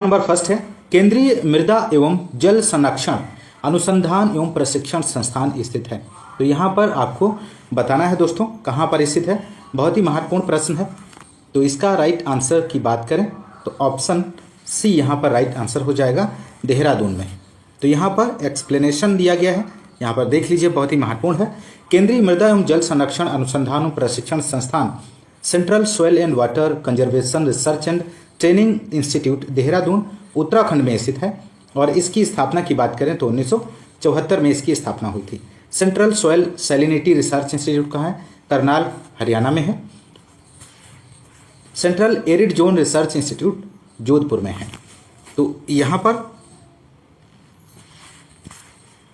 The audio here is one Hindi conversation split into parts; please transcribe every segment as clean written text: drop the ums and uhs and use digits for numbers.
नंबर फर्स्ट है केंद्रीय मृदा एवं जल संरक्षण अनुसंधान एवं प्रशिक्षण संस्थान स्थित है। तो यहाँ पर आपको बताना है दोस्तों कहाँ पर स्थित है। बहुत ही महत्वपूर्ण प्रश्न है। तो इसका राइट आंसर की बात करें तो ऑप्शन सी यहाँ पर राइट आंसर हो जाएगा, देहरादून में। तो यहाँ पर एक्सप्लेनेशन दिया गया है, यहाँ पर देख लीजिए, बहुत ही महत्वपूर्ण है। केंद्रीय मृदा एवं जल संरक्षण अनुसंधान एवं प्रशिक्षण संस्थान central soil and water conservation research and training institute Dehradun Uttarakhand में स्थित है। और इसकी स्थापना की बात करें तो 1974 में इसकी स्थापना हुई थी। Central soil salinity research institute कहाँ है? करनाल हरियाणा में है। Central arid zone research institute Jodhpur में है। तो यहाँ पर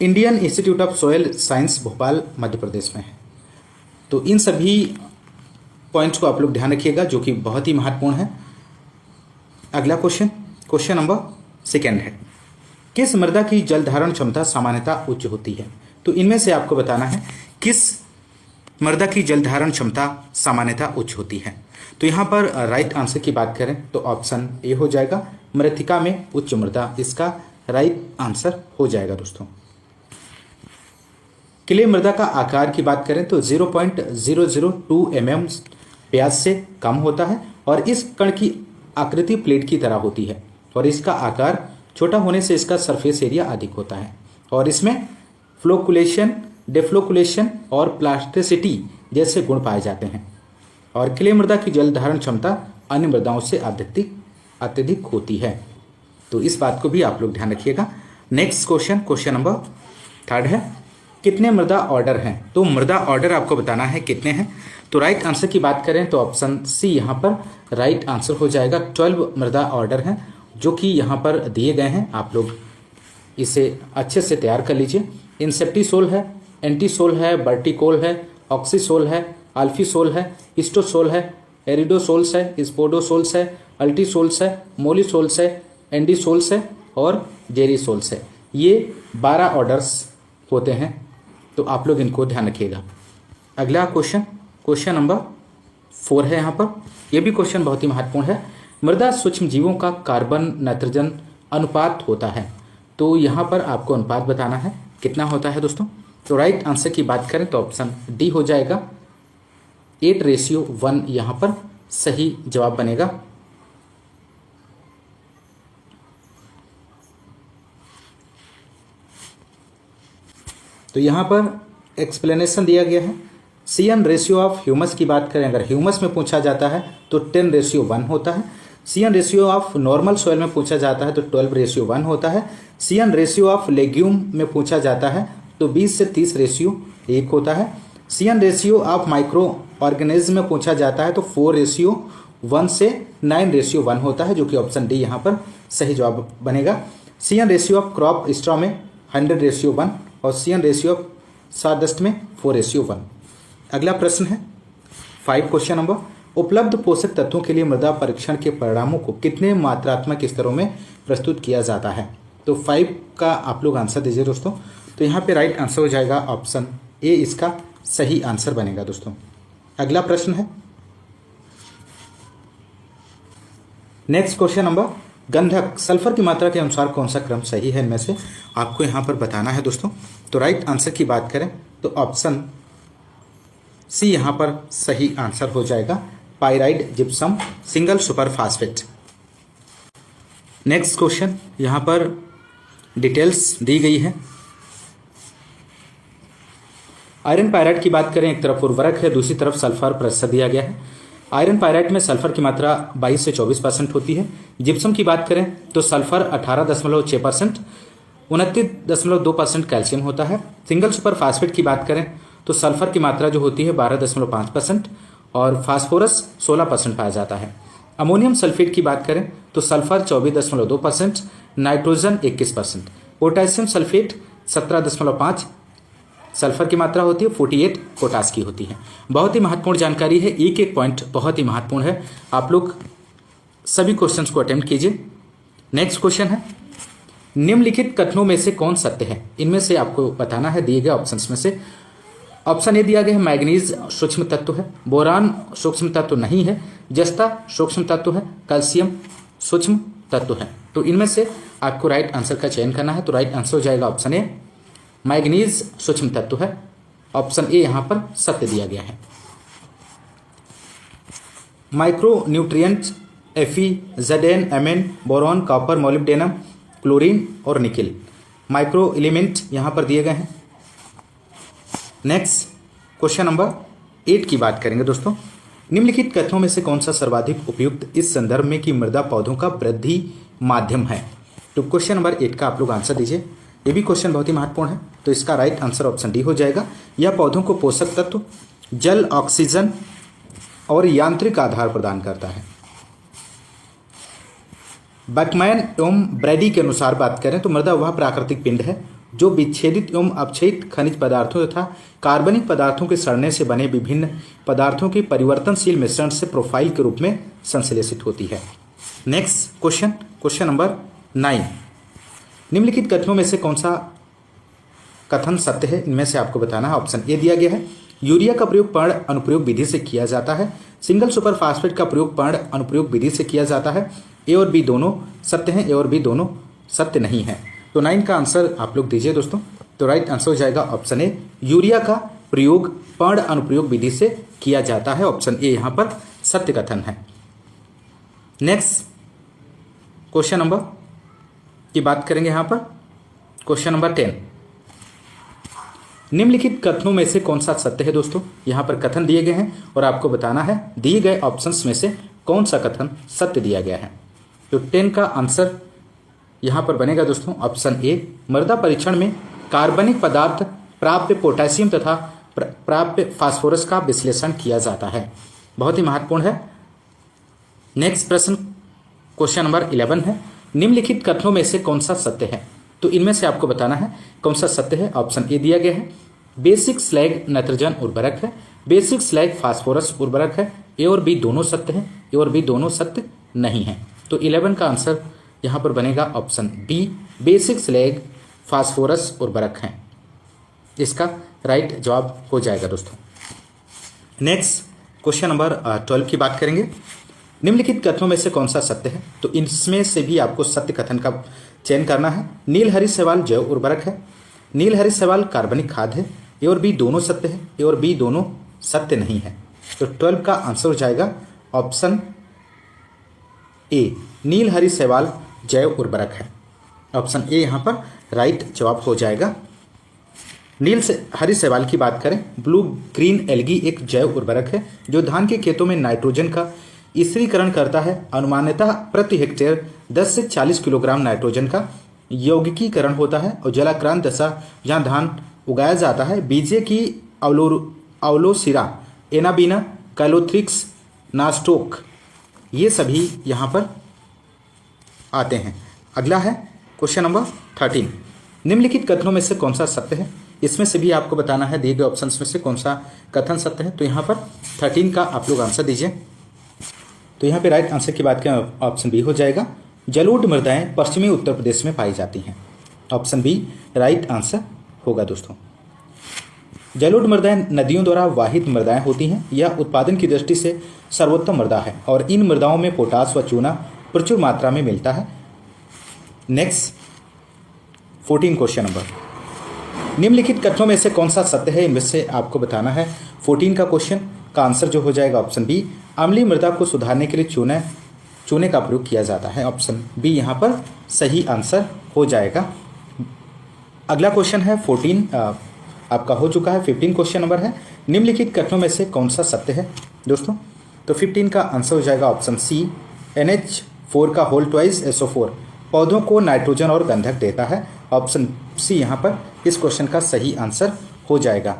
Indian institute of soil science Bhopal Madhya Pradesh में है। तो इन सभी पॉइंट्स को आप लोग ध्यान रखिएगा जो कि बहुत ही महत्वपूर्ण है। अगला क्वेश्चन नंबर सेकेंड है, किस मृदा की जल धारण क्षमता सामान्यतः उच्च होती है? तो इनमें से आपको बताना है किस मृदा की जल धारण क्षमता सामान्यतः उच्च होती है। तो यहाँ पर राइट आंसर की बात करें तो ऑप्शन ए हो जाएगा, मृत्तिका में उच्च मृदा, इसका राइट आंसर हो जाएगा दोस्तों। क्ले मृदा का आकार की बात करें तो 0.002 mm व्यास से कम होता है और इस कण की आकृति प्लेट की तरह होती है और इसका आकार छोटा होने से इसका सरफेस एरिया अधिक होता है और इसमें फ्लोकुलेशन, डेफ्लोकुलेशन और प्लास्टिसिटी जैसे गुण पाए जाते हैं। और क्ले मृदा की जल धारण क्षमता अन्य मृदाओं से अत्यधिक होती है। तो इस बात को भी आप लोग ध्यान रखिएगा। नेक्स्ट क्वेश्चन नंबर थर्ड है, कितने मृदा ऑर्डर हैं? तो मृदा ऑर्डर आपको बताना है कितने हैं। तो राइट आंसर की बात करें तो ऑप्शन सी यहाँ पर राइट आंसर हो जाएगा। 12 मृदा ऑर्डर हैं जो कि यहाँ पर दिए गए हैं। आप लोग इसे अच्छे से तैयार कर लीजिए। इंसेप्टिसोल है, एंटीसोल है, बर्टिकोल है, ऑक्सीसोल है, अल्फीसोल है, हिस्टोसोल है, एरिडोसोल्स है, स्पोडोसोल्स है, अल्टीसोल्स है, मोलिसोल्स है, एंडीसोल्स है और जेरीसोल्स है। ये 12 ऑर्डर्स होते हैं। तो आप लोग इनको ध्यान रखिएगा। अगला क्वेश्चन नंबर 4 है। यहाँ पर यह भी क्वेश्चन बहुत ही महत्वपूर्ण है। मृदा सूक्ष्म जीवों का कार्बन नाइट्रोजन अनुपात होता है। तो यहाँ पर आपको अनुपात बताना है कितना होता है दोस्तों। तो राइट आंसर की बात करें तो ऑप्शन डी हो जाएगा, 8:1 यहाँ पर सही जवाब बनेगा। तो यहाँ पर एक्सप्लेनेशन दिया गया है। CN रेशियो ऑफ ह्यूमस की बात करें, अगर ह्यूमस में पूछा जाता है तो 10:1 होता है। CN ratio of normal soil में पूछा जाता है तो 12:1 होता है। CN रेशियो ऑफ लेग्यूम में पूछा जाता है तो 20 से 30:1 होता है। CN ratio of micro organism में पूछा जाता है तो 4:1 से 9:1 होता है, जो कि ऑप्शन डी यहाँ पर सही जवाब बनेगा। CN ratio of crop straw में 100:1 और CN रेशियो ऑफ सारदस्ट में 4:1। अगला प्रश्न है 5 क्वेश्चन नंबर, उपलब्ध पोषक तत्वों के लिए मृदा परीक्षण के परिणामों को कितने मात्रात्मक स्तरों में प्रस्तुत किया जाता है? तो 5 का आप लोग आंसर दीजिए दोस्तों। तो यहाँ पे राइट आंसर हो जाएगा ऑप्शन ए, इसका सही आंसर बनेगा दोस्तों। अगला प्रश्न है नेक्स्ट क्वेश्चन नंबर, गंधक सल्फर की मात्रा के अनुसार कौन सा क्रम सही है? इनमें से आपको यहाँ पर बताना है दोस्तों। तो राइट आंसर की बात करें तो ऑप्शन सी यहाँ पर सही आंसर हो जाएगा, pyrite gypsum single super phosphate. Next question, यहाँ पर डिटेल्स दी गई है। आयरन पायराइड की बात करें, एक तरफ उर्वरक है, दूसरी तरफ सल्फर प्रतिशत दिया गया है। आयरन पायराइड में सल्फर की मात्रा 22 से 24% होती है। जिप्सम की बात करें तो सल्फर 18.6%, 29.2% कैल्शियम होता है। सिंगल सुपर फास्फेट की बात करें तो सल्फर की मात्रा जो होती है 12.5% और फास्फोरस 16% पाया जाता है। अमोनियम सल्फेट की बात करें तो sulphur 24.2%, nitrogen 21%, potassium sulphate 17.5, sulphur की मात्रा होती है 48, पोटास की होती है। बहुत ही महत्वपूर्ण जानकारी है, एक एक पॉइंट बहुत ही महत्वपूर्ण है। आप लोग सभी क्वेश्चंस को अटेम्प्ट कीजिए। नेक्स्ट क्वेश्चन है, निम्नलिखित कथनों में से कौन सत्य है? इनमें से आपको बताना है दिए गए ऑप्शंस में से। ऑप्शन ए दिया गया है मैग्नीज सूक्ष्म तत्व है, बोरान सूक्ष्म तत्व नहीं है, जस्ता सूक्ष्म तत्व है, कैल्शियम सूक्ष्म तत्व है। तो इनमें से आपको राइट आंसर का चयन करना है। तो राइट आंसर हो जाएगा ऑप्शन ए, मैग्नीज सूक्ष्म तत्व है। ऑप्शन ए यहाँ पर सत्य दिया गया है। Micro nutrients Fe, Zn, Mn, boron, copper, molybdenum, chlorine और निकेल माइक्रो एलिमेंट यहाँ पर दिए गए हैं। नेक्स्ट क्वेश्चन नंबर 8 की बात करेंगे दोस्तों। निम्नलिखित कथनों में से कौन सा सर्वाधिक उपयुक्त इस संदर्भ में कि मृदा पौधों का वृद्धि माध्यम है? तो क्वेश्चन नंबर 8 का आप लोग आंसर दीजिए। ये भी क्वेश्चन बहुत ही महत्वपूर्ण है। तो इसका राइट आंसर ऑप्शन डी हो जाएगा। यह पौधों को पोषक तत्व, जल, ऑक्सीजन और यांत्रिक आधार प्रदान करता है। बैकमैन एवं ब्रैडी के अनुसार बात करें तो मृदा वह प्राकृतिक पिंड है जो विच्छेदित एवं अपक्षयित खनिज पदार्थों तथा कार्बनिक पदार्थों के सड़ने से बने विभिन्न पदार्थों के परिवर्तनशील मिश्रण से प्रोफाइल के रूप में संश्लेषित होती है। Next question number 9। निम्नलिखित कथनों में से कौन सा कथन सत्य है? इनमें से आपको बताना है। ऑप्शन ए दिया गया है, यूरिया का प्रयोग पर्ण अनुप्रयोग विधि से किया जाता है। सिंगल सुपर फास्फेट का प्रयोग पर्ण अनुप्रयोग विधि से किया जाता है। ए और बी दोनों सत्य हैं, ए और बी दोनों सत्य नहीं है। तो 9 का आंसर आप लोग दीजिए दोस्तों। तो राइट आंसर हो जाएगा ऑप्शन ए, यूरिया का प्रयोग पर्ण अनुप्रयोग विधि से किया जाता है। ऑप्शन ए यहाँ पर सत्य कथन है। नेक्स्ट क्वेश्चन नंबर की बात करेंगे यहाँ पर। Question number 10। निम्नलिखित कथनों में से कौन सा सत्य है दोस्तों? यहाँ पर कथन दिए गए हैं और आपको बताना है दिए गए ऑप्शंस में से कौन सा कथन सत्य दिया गया है। तो 10 का आंसर यहाँ पर बनेगा दोस्तों ऑप्शन ए, मृदा परीक्षण में कार्बनिक पदार्थ, प्राप्य पोटेशियम तथा प्राप्य फास्फोरस का विश्लेषण किया जाता है। बहुत ही महत्वपूर्ण है। नेक्स्ट प्रश्न क्वेश्चन नंबर 11 है, निम्नलिखित कथनों में से कौन सा सत्य है? तो इनमें से आपको बताना है कौन सा सत्य है। ऑप्शन ए दिया गया है, बेसिक स्लैग नाइट्रोजन उर्वरक है, बेसिक स्लैग फास्फोरस उर्वरक है। ए और बी दोनों सत्य हैं, ए और बी दोनों सत्य नहीं है। तो 11 का आंसर यहाँ पर बनेगा option B, basic slag phosphorus उर्वरक हैं। इसका राइट जवाब हो जाएगा दोस्तों। नेक्स्ट क्वेश्चन नंबर 12 की बात करेंगे। निम्नलिखित कथनों में से कौन सा सत्य है? तो इसमें से भी आपको सत्य कथन का चयन करना है। नील हरी शैवाल जैव उर्वरक है, नील हरी शैवाल कार्बनिक खाद है। ए और बी दोनों सत्य है, ए और बी दोनों सत्य नहीं है। तो 12 का आंसर हो जाएगा ऑप्शन ए, नील हरी शैवाल जैव उर्वरक है। ऑप्शन ए यहाँ पर राइट जवाब हो जाएगा। नील से हरी शैवाल की बात करें, ब्लू ग्रीन एल्गी एक जैव उर्वरक है जो धान के खेतों में नाइट्रोजन का स्थिरीकरण करता है। अनुमानतः प्रति हेक्टेयर 10 से 40 किलोग्राम नाइट्रोजन का यौगिकीकरण होता है और जलाक्रांत दशा जहाँ धान उगाया जाता है बीजे की अवलोसिरा, एनाबीना, कैलोथ्रिक्स, नास्टोक, ये सभी यहाँ पर आते हैं। अगला है क्वेश्चन नंबर 13। निम्नलिखित कथनों में से कौन सा सत्य है? इसमें से भी आपको बताना है दिए गए ऑप्शंस में से कौन सा कथन सत्य है। तो यहाँ पर 13 का आप लोग आंसर दीजिए। तो यहाँ पे राइट आंसर की बात करें ऑप्शन बी हो जाएगा, जलोढ़ मृदाएं पश्चिमी उत्तर प्रदेश में पाई जाती हैं। ऑप्शन बी राइट आंसर होगा दोस्तों। जलोढ़ मृदाएं नदियों द्वारा वाहित मृदाएं होती हैं। यह उत्पादन की दृष्टि से सर्वोत्तम मृदा है और इन मृदाओं में पोटास व चूना प्रचुर मात्रा में मिलता है। Next 14 question number. निम्नलिखित कथनों में से कौन सा सत्य है? इनमें से आपको बताना है। 14 का क्वेश्चन का आंसर जो हो जाएगा ऑप्शन बी, अम्लीय मृदा को सुधारने के लिए चूने का प्रयोग किया जाता है। ऑप्शन बी यहाँ पर सही आंसर हो जाएगा। अगला क्वेश्चन है 14 आपका हो चुका है। 15 क्वेश्चन नंबर है, निम्नलिखित कथनों में से कौन सा सत्य है दोस्तों? तो 15 का आंसर हो जाएगा ऑप्शन सी, NH4 का होल ट्वाइस SO4 पौधों को नाइट्रोजन और गंधक देता है। ऑप्शन सी यहाँ पर इस क्वेश्चन का सही आंसर हो जाएगा।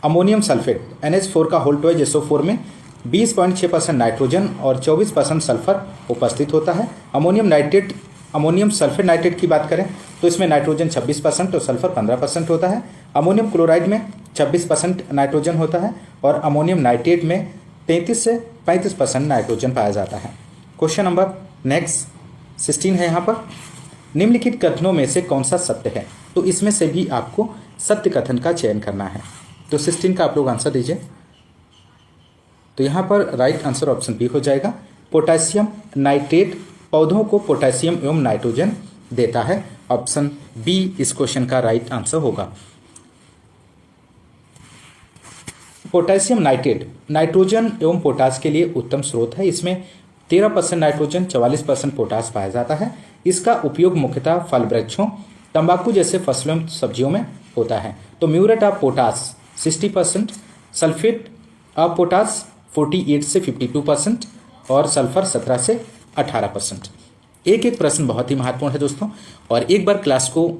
अमोनियम सल्फेट NH4 का होल ट्वाइस SO4 में 20.6% नाइट्रोजन और 24% सल्फर उपस्थित होता है। अमोनियम सल्फेट नाइट्रेट की बात करें तो इसमें नाइट्रोजन 26% और सल्फर 15% होता है। अमोनियम क्लोराइड में 26% नाइट्रोजन होता है और अमोनियम नाइट्रेट में 33 से 35% नाइट्रोजन पाया जाता है। क्वेश्चन नंबर नेक्स्ट 16 है यहाँ पर, निम्नलिखित कथनों में से कौन सा सत्य है? तो इसमें से भी आपको सत्य कथन का चयन करना है। तो 16 का आप लोग आंसर दीजिए। तो यहाँ पर राइट आंसर ऑप्शन बी हो जाएगा, पोटेशियम नाइट्रेट पौधों को पोटेशियम एवं नाइट्रोजन देता है? ऑप्शन बी इस क्वेश्चन का राइट आंसर होगा। पोटेशियम नाइट्रेट नाइट्रोजन एवं पोटास के लिए उत्तम स्रोत है। इसमें 13% नाइट्रोजन 44% पोटास पाया जाता है। इसका उपयोग मुख्यतः फल वृक्षों, तंबाकू जैसे फसलों एवं सब्जियों में होता है। तो muriate of potash 60%, sulphate of potash 48 से 52% और सल्फर 17 से 18%। एक एक प्रश्न बहुत ही महत्वपूर्ण है दोस्तों, और एक बार क्लास को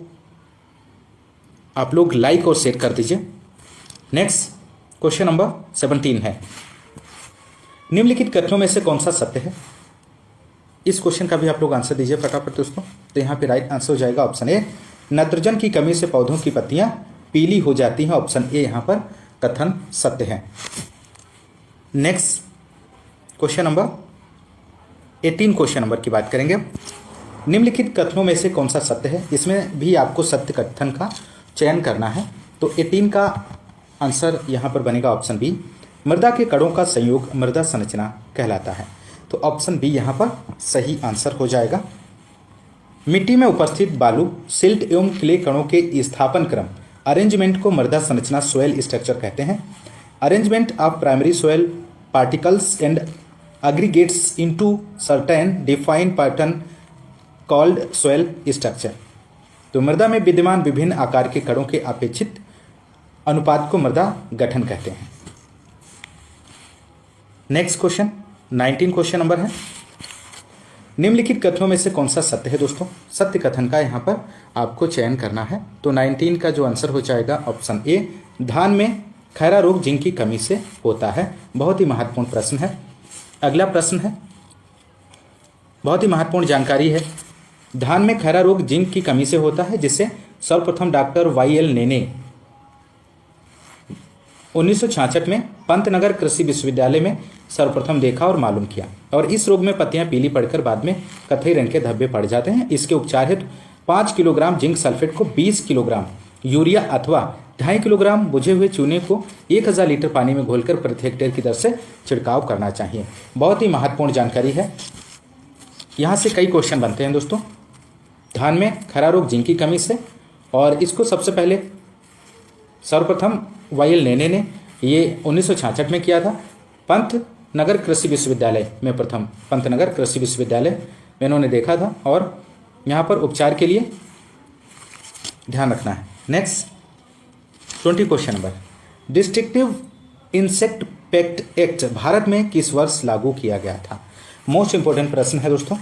आप लोग लाइक और शेयर कर दीजिए। नेक्स्ट क्वेश्चन नंबर 17 है, निम्नलिखित कथनों में से कौन सा सत्य है? इस क्वेश्चन का भी आप लोग आंसर दीजिए फटाफट दोस्तों। तो यहाँ पे राइट आंसर हो जाएगा ऑप्शन ए, नाइट्रोजन की कमी से पौधों की पत्तियां पीली हो जाती हैं। ऑप्शन ए यहाँ पर कथन सत्य है। Next question number 18 question number की बात करेंगे। निम्नलिखित कथनों में से कौन सा सत्य है? इसमें भी आपको सत्य कथन का चयन करना है। तो 18 का आंसर यहाँ पर बनेगा ऑप्शन बी, मृदा के कणों का संयोग मृदा संरचना कहलाता है। तो ऑप्शन बी यहाँ पर सही आंसर हो जाएगा। मिट्टी में उपस्थित बालू, सिल्ट एवं क्ले कणों के स्थापन क्रम अरेंजमेंट को मृदा संरचना सोयल स्ट्रक्चर कहते हैं। Arrangement of primary soil particles and aggregates into certain defined pattern called soil structure। तो मृदा में विद्यमान विभिन्न आकार के कणों के अपेक्षित अनुपात को मृदा गठन कहते हैं। नेक्स्ट क्वेश्चन 19 क्वेश्चन नंबर है, निम्नलिखित कथनों में से कौन सा सत्य है दोस्तों? सत्य कथन का यहाँ पर आपको चयन करना है। तो 19 का जो आंसर हो जाएगा ऑप्शन ए, धान में खैरा रोग जिंक की कमी से होता है। बहुत ही महत्वपूर्ण प्रश्न है। अगला प्रश्न है, बहुत ही महत्वपूर्ण जानकारी है। धान में खैरा रोग जिंक की कमी से होता है, जिसे सर्वप्रथम डॉक्टर YL नेने 1966 में पंतनगर कृषि विश्वविद्यालय में सर्वप्रथम देखा और मालूम किया। और इस रोग में पत्तियां पीली पड़कर बाद में कथई रंग के धब्बे पड़ जाते हैं। इसके उपचार हेतु 5 किलोग्राम जिंक सल्फेट को 20 किलोग्राम यूरिया अथवा 2.5 किलोग्राम बुझे हुए चूने को 1000 लीटर पानी में घोलकर प्रति हेक्टेयर की दर से छिड़काव करना चाहिए। बहुत ही महत्वपूर्ण जानकारी है। यहाँ से कई क्वेश्चन बनते हैं दोस्तों। धान में खैरा रोग जिंक की कमी से, और इसको सबसे पहले सर्वप्रथम YL नेने ने ये 1966 में किया था। पंतनगर कृषि विश्वविद्यालय में प्रथम पंतनगर कृषि विश्वविद्यालय में इन्होंने देखा था, और यहाँ पर उपचार के लिए ध्यान रखना है। Next 20 question number, डिस्ट्रिक्टिव insect pest act Bharat में किस वर्ष लागू किया गया था? मोस्ट इंपोर्टेंट प्रश्न है दोस्तों।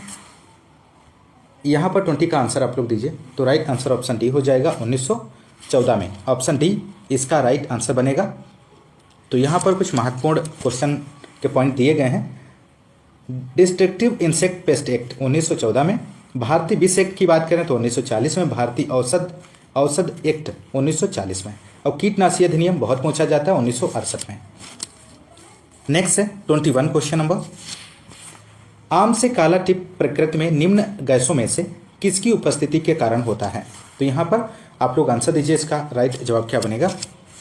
यहाँ पर 20 का आंसर आप लोग दीजिए। तो राइट आंसर ऑप्शन डी हो जाएगा 1914 में। ऑप्शन डी इसका राइट आंसर बनेगा। तो यहाँ पर कुछ महत्वपूर्ण क्वेश्चन के पॉइंट दिए गए हैं। डिस्ट्रिक्टिव इंसेक्ट पेस्ट एक्ट 1914 में, भारतीय विष एक्ट की बात करें तो 1940 में, भारतीय औषध एक्ट 1940 में, और कीटनाशी अधिनियम बहुत पूछा जाता है 1968 में। नेक्स्ट है 21 क्वेश्चन नंबर, आम से काला टिप प्रकृति में निम्न गैसों में से किसकी उपस्थिति के कारण होता है? तो यहाँ पर आप लोग आंसर दीजिए, इसका राइट जवाब क्या बनेगा?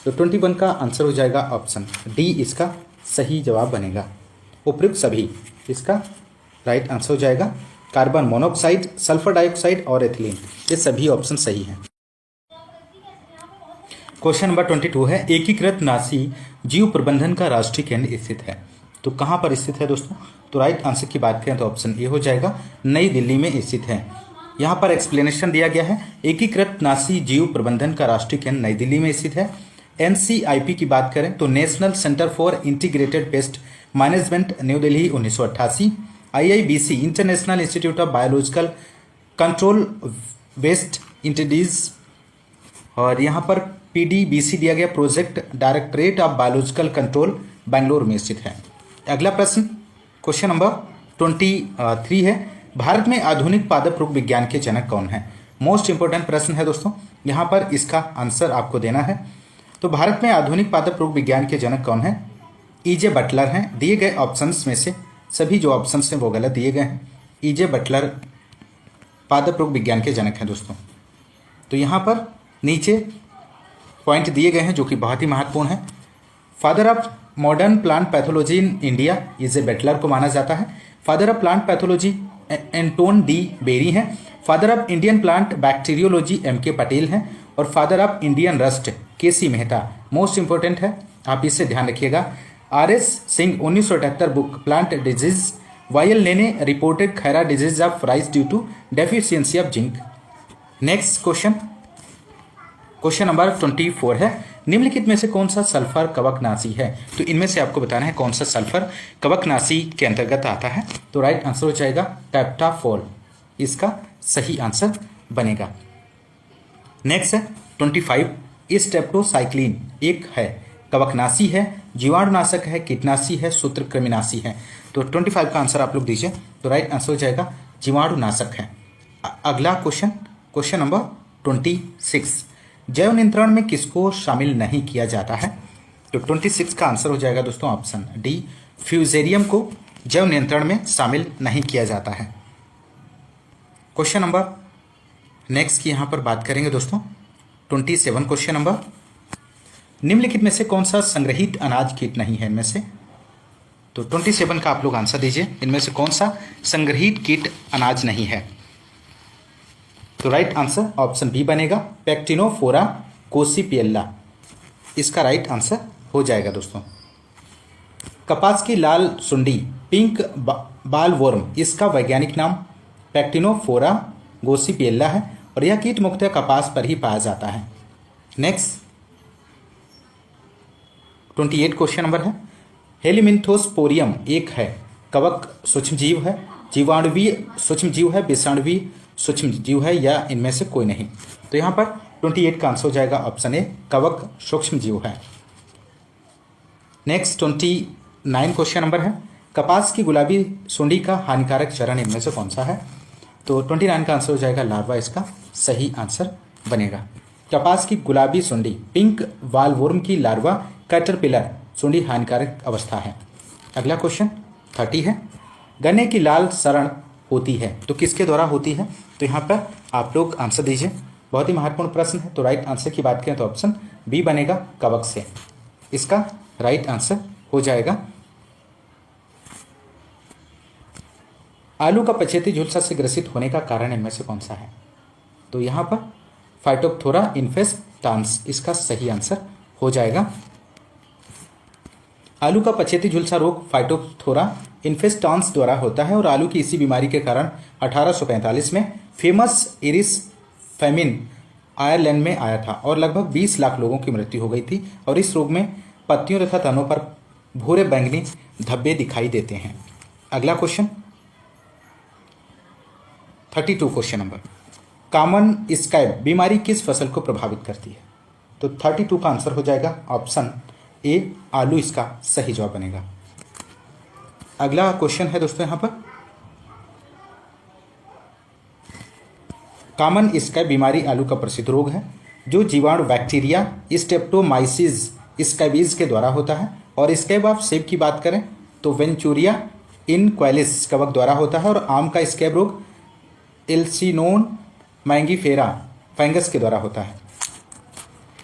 तो 21 का आंसर हो जाएगा ऑप्शन डी, इसका सही जवाब बनेगा। उपयुक्त सभी इसका राइट आंसर हो जाएगा। कार्बन मोनोऑक्साइड, सल्फर डाइऑक्साइड और एथिलीन, ये सभी ऑप्शन सही हैं। क्वेश्चन नंबर 22 है, एकीकृत नासी जीव प्रबंधन का राष्ट्रीय केंद्र स्थित है। तो कहाँ पर स्थित है दोस्तों? तो राइट आंसर की बात करें तो ऑप्शन ए हो जाएगा, नई दिल्ली में स्थित है। यहाँ पर एक्सप्लेनेशन दिया गया है, एकीकृत नासी जीव प्रबंधन का राष्ट्रीय केंद्र नई दिल्ली में स्थित है। NCIP की बात करें तो national centre for integrated pest management, new Delhi 1988। IIBC international institute of biological control West Indies, और यहाँ पर PDBC दिया गया, project directorate of biological control, Bangalore में स्थित है। अगला प्रश्न क्वेश्चन नंबर 23 है, भारत में आधुनिक पादप रोग विज्ञान के जनक कौन है? मोस्ट इंपोर्टेंट प्रश्न है दोस्तों, यहाँ पर इसका आंसर आपको देना है। तो भारत में आधुनिक पादप रोग विज्ञान के जनक कौन है? EJ बटलर हैं। दिए गए ऑप्शंस में से सभी जो ऑप्शंस हैं वो गलत दिए गए हैं। EJ बटलर पादप रोग विज्ञान के जनक हैं दोस्तों। तो यहाँ पर नीचे पॉइंट दिए गए हैं जो कि बहुत ही महत्वपूर्ण है। Father of modern plant pathology in India EJ Butler को माना जाता है। Father of plant pathology Anton de Bary हैं। Father of Indian plant bacteriology M.K. Patel हैं। और father of Indian rust K.C. Mehta. Most important है, आप इससे ध्यान रखिएगा। R.S. Singh 1978 book plant disease. Y L ने reported Khaira disease of rice due to deficiency of zinc. Next question number 24 है, निम्नलिखित में से कौन सा सल्फर कवकनाशी है? तो इनमें से आपको बताना है कौन सा सल्फर कवकनाशी के अंतर्गत आता है। तो राइट आंसर हो जाएगा टेप्टाफॉल, इसका सही आंसर बनेगा। नेक्स्ट है 25, स्टेप्टोसाइक्लिन एक है कवकनाशी है, जीवाणुनाशक है, कीटनाशी है, सूत्रकृमिनाशी है। तो 25 का आंसर आप लोग दीजिए। तो राइट आंसर हो जाएगा जीवाणुनाशक है। अगला क्वेश्चन नंबर 26, जैव नियंत्रण में किसको शामिल नहीं किया जाता है? तो 26 का आंसर हो जाएगा दोस्तों ऑप्शन डी, फ्यूजेरियम को जैव नियंत्रण में शामिल नहीं किया जाता है। क्वेश्चन नंबर नेक्स्ट की यहाँ पर बात करेंगे दोस्तों 27 क्वेश्चन नंबर, निम्नलिखित में से कौन सा संग्रहित अनाज कीट नहीं है इनमें से? तो 27 का आप लोग आंसर दीजिए, इनमें से कौन सा संग्रहित कीट अनाज नहीं है? तो राइट आंसर ऑप्शन बी बनेगा, पैक्टिनोफोरा कोसिपिएला, इसका राइट आंसर हो जाएगा दोस्तों। कपास की लाल सुंडी पिंक बालवर्म, इसका वैज्ञानिक नाम पैक्टिनोफोरा गोसिपिएला है और यह कीट मुख्यतः कपास पर ही पाया जाता है। नेक्स्ट 28 क्वेश्चन नंबर है, हेलिमिन्थोस्पोरियम एक है कवक सूक्ष्मजीव है, जीवाणुवीय सूक्ष्मजीव है, विषाणुवीय सूक्ष्मजीव है या इनमें से कोई नहीं? तो यहाँ पर 28 का आंसर हो जाएगा ऑप्शन ए, कवक सूक्ष्मजीव है। नेक्स्ट 29 क्वेश्चन नंबर है, कपास की गुलाबी सुंडी का हानिकारक चरण इनमें से कौन सा है? तो 29 का आंसर हो जाएगा लार्वा, इसका सही आंसर बनेगा। कपास की गुलाबी सुंडी पिंक वालवर्म की लार्वा कैटरपिलर सुंडी हानिकारक अवस्था है। अगला क्वेश्चन 30 है, गन्ने की लाल सरण होती है तो किसके द्वारा होती है? तो यहाँ पर आप लोग आंसर दीजिए, बहुत ही महत्वपूर्ण प्रश्न है। तो राइट आंसर की बात करें तो ऑप्शन बी बनेगा, कवक से, इसका राइट आंसर हो जाएगा। आलू का पछेती झुलसा से ग्रसित होने का कारण इनमें से कौन सा है? तो यहाँ पर फाइटोप्थोरा इन्फेस्टांस, इसका सही आंसर हो जाएगा। आलू का पछेती झुलसा रोग फाइटोप्थोरा इन्फेस्टांस द्वारा होता है और आलू की इसी बीमारी के कारण 1845 में फेमस इरिस फेमिन आयरलैंड में आया था और लगभग 20 लाख लोगों की मृत्यु हो गई थी। और इस रोग में पत्तियों तथा तनों पर भूरे बैंगनी धब्बे दिखाई देते हैं। अगला question 32 question number, common scab बीमारी किस फसल को प्रभावित करती है? तो 32 का आंसर हो जाएगा ऑप्शन ए, आलू, इसका सही जवाब बनेगा। अगला क्वेश्चन है दोस्तों यहाँ पर, कॉमन स्कैब बीमारी आलू का प्रसिद्ध रोग है जो जीवाणु बैक्टीरिया स्टेप्टोमाइसिस स्कैबीज के द्वारा होता है। और स्कैब ऑफ सेब की बात करें तो वेंचुरिया इनक्वेलिस कवक द्वारा होता है। और आम का स्कैब रोग एल्सिनोन मैंगीफेरा फंगस के द्वारा होता है।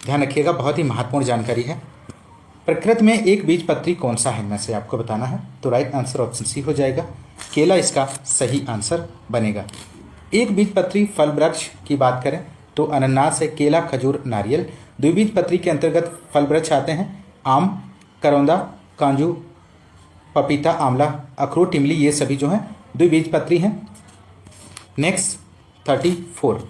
ध्यान रखिएगा, बहुत ही महत्वपूर्ण जानकारी है। प्रकृति में एक बीजपत्री कौन सा है इनमें से आपको बताना है। तो राइट आंसर ऑप्शन सी हो जाएगा, केला, इसका सही आंसर बनेगा। एक बीजपत्री फल वृक्ष की बात करें तो अनानास है, केला, खजूर, नारियल। द्विबीजपत्री के अंतर्गत फल वृक्ष आते हैं आम, करौंदा, कांजू, पपीता, आंवला, अखरोट, इमली, ये सभी जो हैं द्विबीजपत्री हैं। नेक्स्ट 34,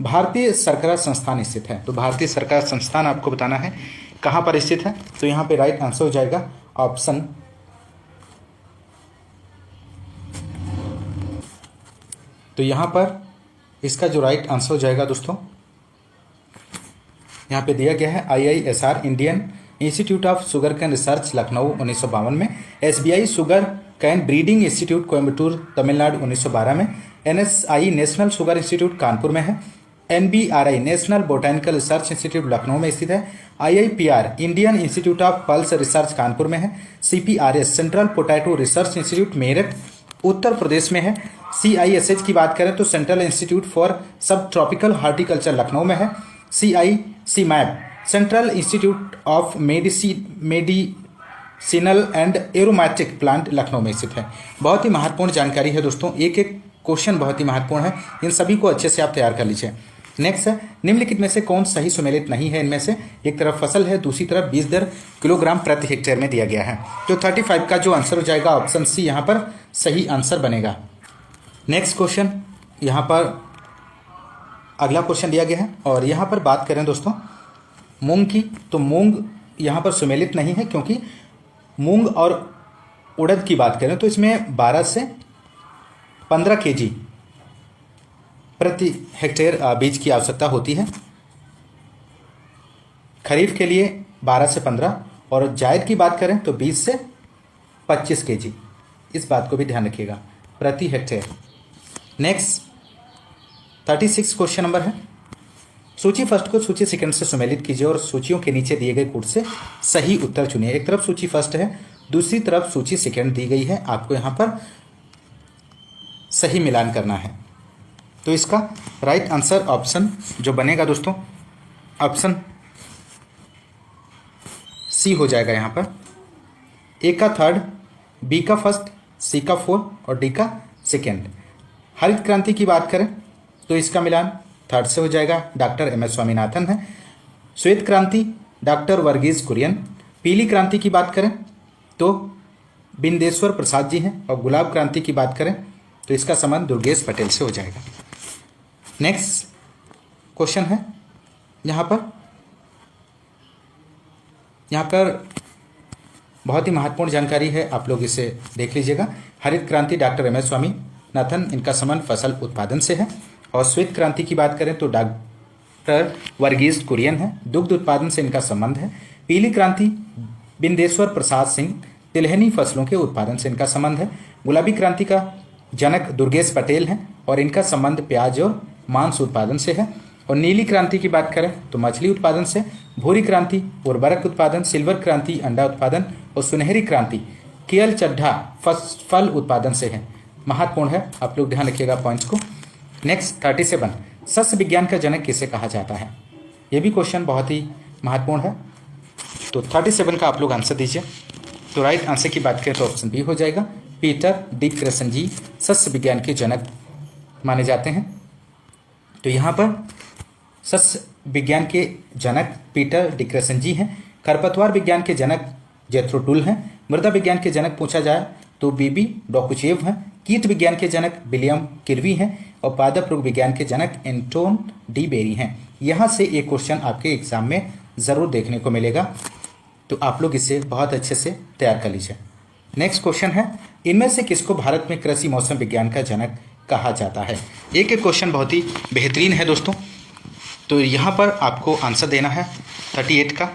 भारतीय सरकार संस्थान स्थित है। तो भारतीय सरकार संस्थान आपको बताना है कहाँ पर स्थित है। तो यहाँ पे राइट आंसर हो जाएगा ऑप्शन, तो यहाँ पर इसका जो राइट आंसर हो जाएगा दोस्तों, यहाँ पे दिया गया है IISR Indian institute of sugar cane research Lucknow 1952 में, SBI sugar cane breeding institute Coimbatore Tamil Nadu 1912 में, NSI national sugar institute Kanpur में है, NBRI national botanical research institute Lucknow में स्थित है, IIPR Indian institute of pulse research Kanpur में है, CPRS central potato research institute Meerut Uttar Pradesh में है, CISH की बात करें तो central institute for sub tropical horticulture Lucknow में है, CICMAP central institute of medicinal and aromatic plant Lucknow में स्थित है। बहुत ही महत्वपूर्ण जानकारी है दोस्तों, एक एक क्वेश्चन बहुत ही महत्वपूर्ण है, इन सभी को अच्छे से आप तैयार कर लीजिए। नेक्स्ट है, निम्नलिखित में से कौन सही सुमेलित नहीं है? इनमें से एक तरफ फसल है, दूसरी तरफ बीज दर किलोग्राम प्रति हेक्टेयर में दिया गया है। तो 35 का जो आंसर हो जाएगा ऑप्शन सी यहाँ पर सही आंसर बनेगा। नेक्स्ट क्वेश्चन, यहाँ पर अगला क्वेश्चन दिया गया है और यहाँ पर बात करें दोस्तों मूंग की, तो मूंग यहाँ पर सुमेलित नहीं है, क्योंकि मूंग और उड़द की बात करें तो इसमें 12 से 15 केजी प्रति हेक्टेयर बीज की आवश्यकता होती है। खरीफ के लिए 12 से 15 और जायद की बात करें तो 20 से 25 केजी, इस बात को भी ध्यान रखिएगा, प्रति हेक्टेयर। नेक्स्ट 36 क्वेश्चन नंबर है, सूची फर्स्ट को सूची सेकंड से सुमेलित कीजिए और सूचियों के नीचे दिए गए कोड से सही उत्तर चुनिए। एक तरफ सूची फर्स्ट है, दूसरी तरफ सूची सेकंड दी गई है, आपको यहाँ पर सही मिलान करना है। तो इसका राइट आंसर ऑप्शन जो बनेगा दोस्तों ऑप्शन सी हो जाएगा। यहाँ पर ए का थर्ड, बी का फर्स्ट, सी का फोर्थ और डी का सेकेंड। हरित क्रांति की बात करें तो इसका मिलान थर्ड से हो जाएगा, डॉक्टर एम एस स्वामीनाथन है। श्वेत क्रांति डॉक्टर वर्गीज कुरियन। पीली क्रांति की बात करें तो बिंदेश्वर प्रसाद जी हैं और गुलाब क्रांति की बात करें तो इसका संबंध दुर्गेश पटेल से हो जाएगा। नेक्स्ट क्वेश्चन है, यहाँ पर बहुत ही महत्वपूर्ण जानकारी है, आप लोग इसे देख लीजिएगा। हरित क्रांति डॉक्टर एम एस स्वामीनाथन, इनका संबंध फसल उत्पादन से है। और श्वेत क्रांति की बात करें तो डॉक्टर वर्गीज कुरियन है, दुग्ध उत्पादन से इनका संबंध है। पीली क्रांति बिंदेश्वर प्रसाद सिंह, तिलहनी फसलों के उत्पादन से इनका संबंध है। गुलाबी क्रांति का जनक दुर्गेश पटेल हैं और इनका संबंध प्याज और मांस उत्पादन से है। और नीली क्रांति की बात करें तो मछली उत्पादन से। भूरी क्रांति उर्वरक उत्पादन, सिल्वर क्रांति अंडा उत्पादन और सुनहरी क्रांति केल चड्ढा फल उत्पादन से है। महत्वपूर्ण है, आप लोग ध्यान रखिएगा पॉइंट्स को। नेक्स्ट 37, सस्य विज्ञान का जनक किसे कहा जाता है? ये भी क्वेश्चन बहुत ही महत्वपूर्ण है। तो 37 का आप लोग आंसर दीजिए। तो राइट आंसर की बात करें तो ऑप्शन बी हो जाएगा, पीटर डी क्रेसेंजी सस्य विज्ञान के जनक माने जाते हैं। तो यहाँ पर सस्य विज्ञान के जनक पीटर डी क्रेसेंजी हैं। खरपतवार विज्ञान के जनक जेथ्रो टुल हैं। मृदा विज्ञान के जनक पूछा जाए तो बीबी डॉकुचेव हैं। कीट विज्ञान के जनक विलियम किर्वी हैं और पादप रोग विज्ञान के जनक एंटोन डी बेरी हैं। यहाँ से एक क्वेश्चन आपके एग्जाम में ज़रूर देखने को मिलेगा, तो आप लोग इसे बहुत अच्छे से तैयार कर लीजिए। नेक्स्ट क्वेश्चन है, इनमें से किसको भारत में कृषि मौसम विज्ञान का जनक कहा जाता है? एक एक क्वेश्चन बहुत ही बेहतरीन है दोस्तों। तो यहाँ पर आपको आंसर देना है 38 का।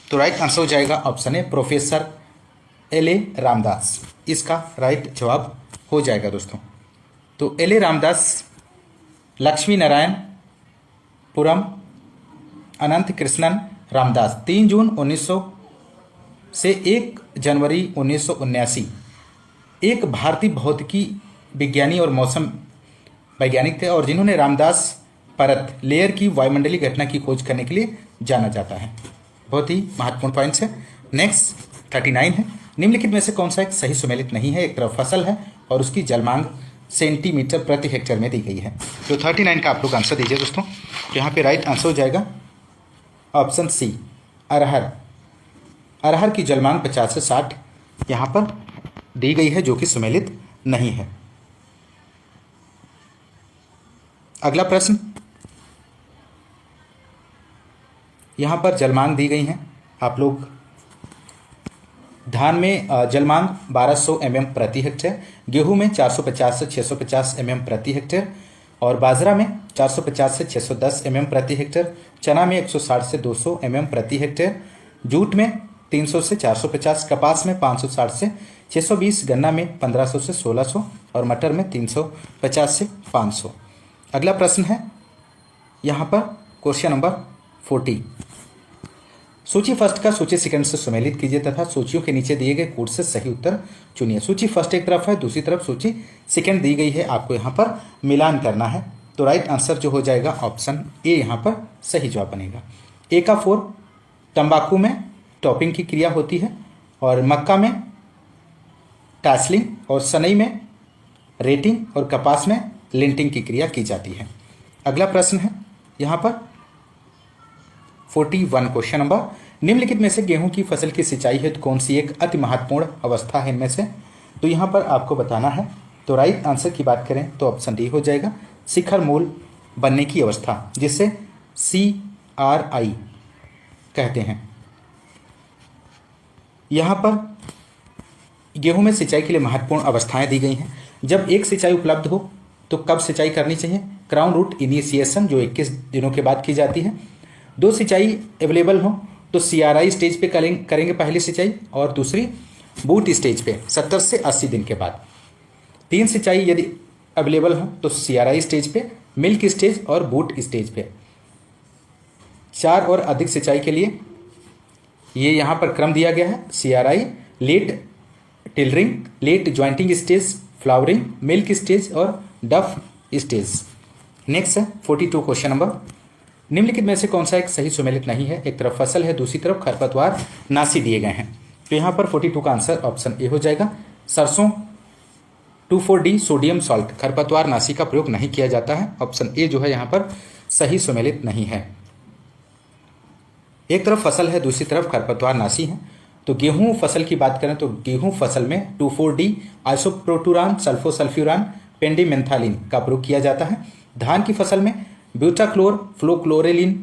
तो राइट आंसर हो जाएगा option A, professor LA. Ramdas, इसका राइट जवाब हो जाएगा दोस्तों। तो एल.ए. रामदास, लक्ष्मी नारायण पुरम, अनंत कृष्णन रामदास 3 जून 1900 से 1 जनवरी 1979 एक भारतीय भौतिकी विज्ञानी और मौसम वैज्ञानिक थे और जिन्होंने रामदास परत लेयर की वायुमंडलीय घटना की खोज करने के लिए जाना जाता है। बहुत ही महत्वपूर्ण पॉइंट्स है। नेक्स्ट 39 है, निम्नलिखित में से कौन सा एक सही सुमेलित नहीं है? एक तरफ फसल है और उसकी जलमांग सेंटीमीटर प्रति हेक्टेयर में दी गई है। तो 39 का आप लोग आंसर दीजिए दोस्तों। तो यहाँ पे राइट आंसर हो जाएगा ऑप्शन सी, अरहर। अरहर की जलमांग 50 से 60 यहाँ पर दी गई है, जो कि सुमेलित नहीं है। अगला प्रश्न, यहाँ पर जलमांग दी गई है, आप लोग धान में जलमांग 1200 mm प्रति हेक्टेयर, गेहूं में 450 से 650 mm प्रति हेक्टेयर और बाजरा में 450 से 610 mm प्रति हेक्टेयर, चना में 160 से 200 mm प्रति हेक्टेयर, जूट में 300 से 450, कपास में 560 से 620, गन्ना में 1500 से 1600 और मटर में 350 से 500। अगला प्रश्न है यहाँ पर क्वेश्चन नंबर 40, सूची फर्स्ट का सूची सेकंड से सुमेलित कीजिए तथा सूचियों के नीचे दिए गए कोड से सही उत्तर चुनिए। सूची फर्स्ट एक तरफ है, दूसरी तरफ सूची सेकंड दी गई है, आपको यहाँ पर मिलान करना है। तो राइट आंसर जो हो जाएगा ऑप्शन ए यहाँ पर सही जवाब बनेगा। ए का 4, तंबाकू में टॉपिंग की क्रिया होती है और मक्का में टासलिंग और सनई में रेटिंग और कपास में लिंटिंग की क्रिया की जाती है। अगला प्रश्न है यहाँ पर 41 क्वेश्चन नंबर, निम्नलिखित में से गेहूं की फसल की सिंचाई हेतु कौन सी एक अति महत्वपूर्ण अवस्था है इनमें से? तो यहाँ पर आपको बताना है। तो राइट आंसर की बात करें तो ऑप्शन डी हो जाएगा, शिखर मूल बनने की अवस्था, जिसे CRI कहते हैं। यहाँ पर गेहूं में सिंचाई के लिए महत्वपूर्ण अवस्थाएं दी गई हैं। जब एक सिंचाई उपलब्ध हो तो कब सिंचाई करनी चाहिए? क्राउन रूट इनिशिएशन, जो 21 दिनों के बाद की जाती है। दो सिंचाई अवेलेबल हो तो CRI स्टेज पे करेंगे पहली सिंचाई, और दूसरी बूट स्टेज पे 70 से 80 दिन के बाद। तीन सिंचाई यदि अवेलेबल हो तो CRI स्टेज पे, मिल्क स्टेज और बूट स्टेज पे। चार और अधिक सिंचाई के लिए ये यहाँ पर क्रम दिया गया है। CRI, late tillering, late jointing stage, flowering, milk stage और डफ स्टेज। नेक्स्ट है 42 क्वेश्चन नंबर, निम्नलिखित में से कौन सा एक सही सुमेलित नहीं है? एक तरफ फसल है, दूसरी तरफ खरपतवार नासी दिए गए हैं। तो यहाँ पर 42 का आंसर ऑप्शन ए हो जाएगा, सरसों 2,4-D सोडियम सॉल्ट खरपतवार नासी का प्रयोग नहीं किया जाता है। ऑप्शन ए जो है यहाँ पर सही सुमेलित नहीं है। एक तरफ फसल है, दूसरी तरफ खरपतवार नासी है। तो गेहूं फसल की बात करें तो गेहूं फसल में 2,4-D आइसोप्रोटुरान, सल्फोसल्फ्यूरान, पेंडिमेंथालिन का प्रयोग किया जाता है। धान की फसल में ब्यूटाक्लोर, फ्लोक्लोरेलिन,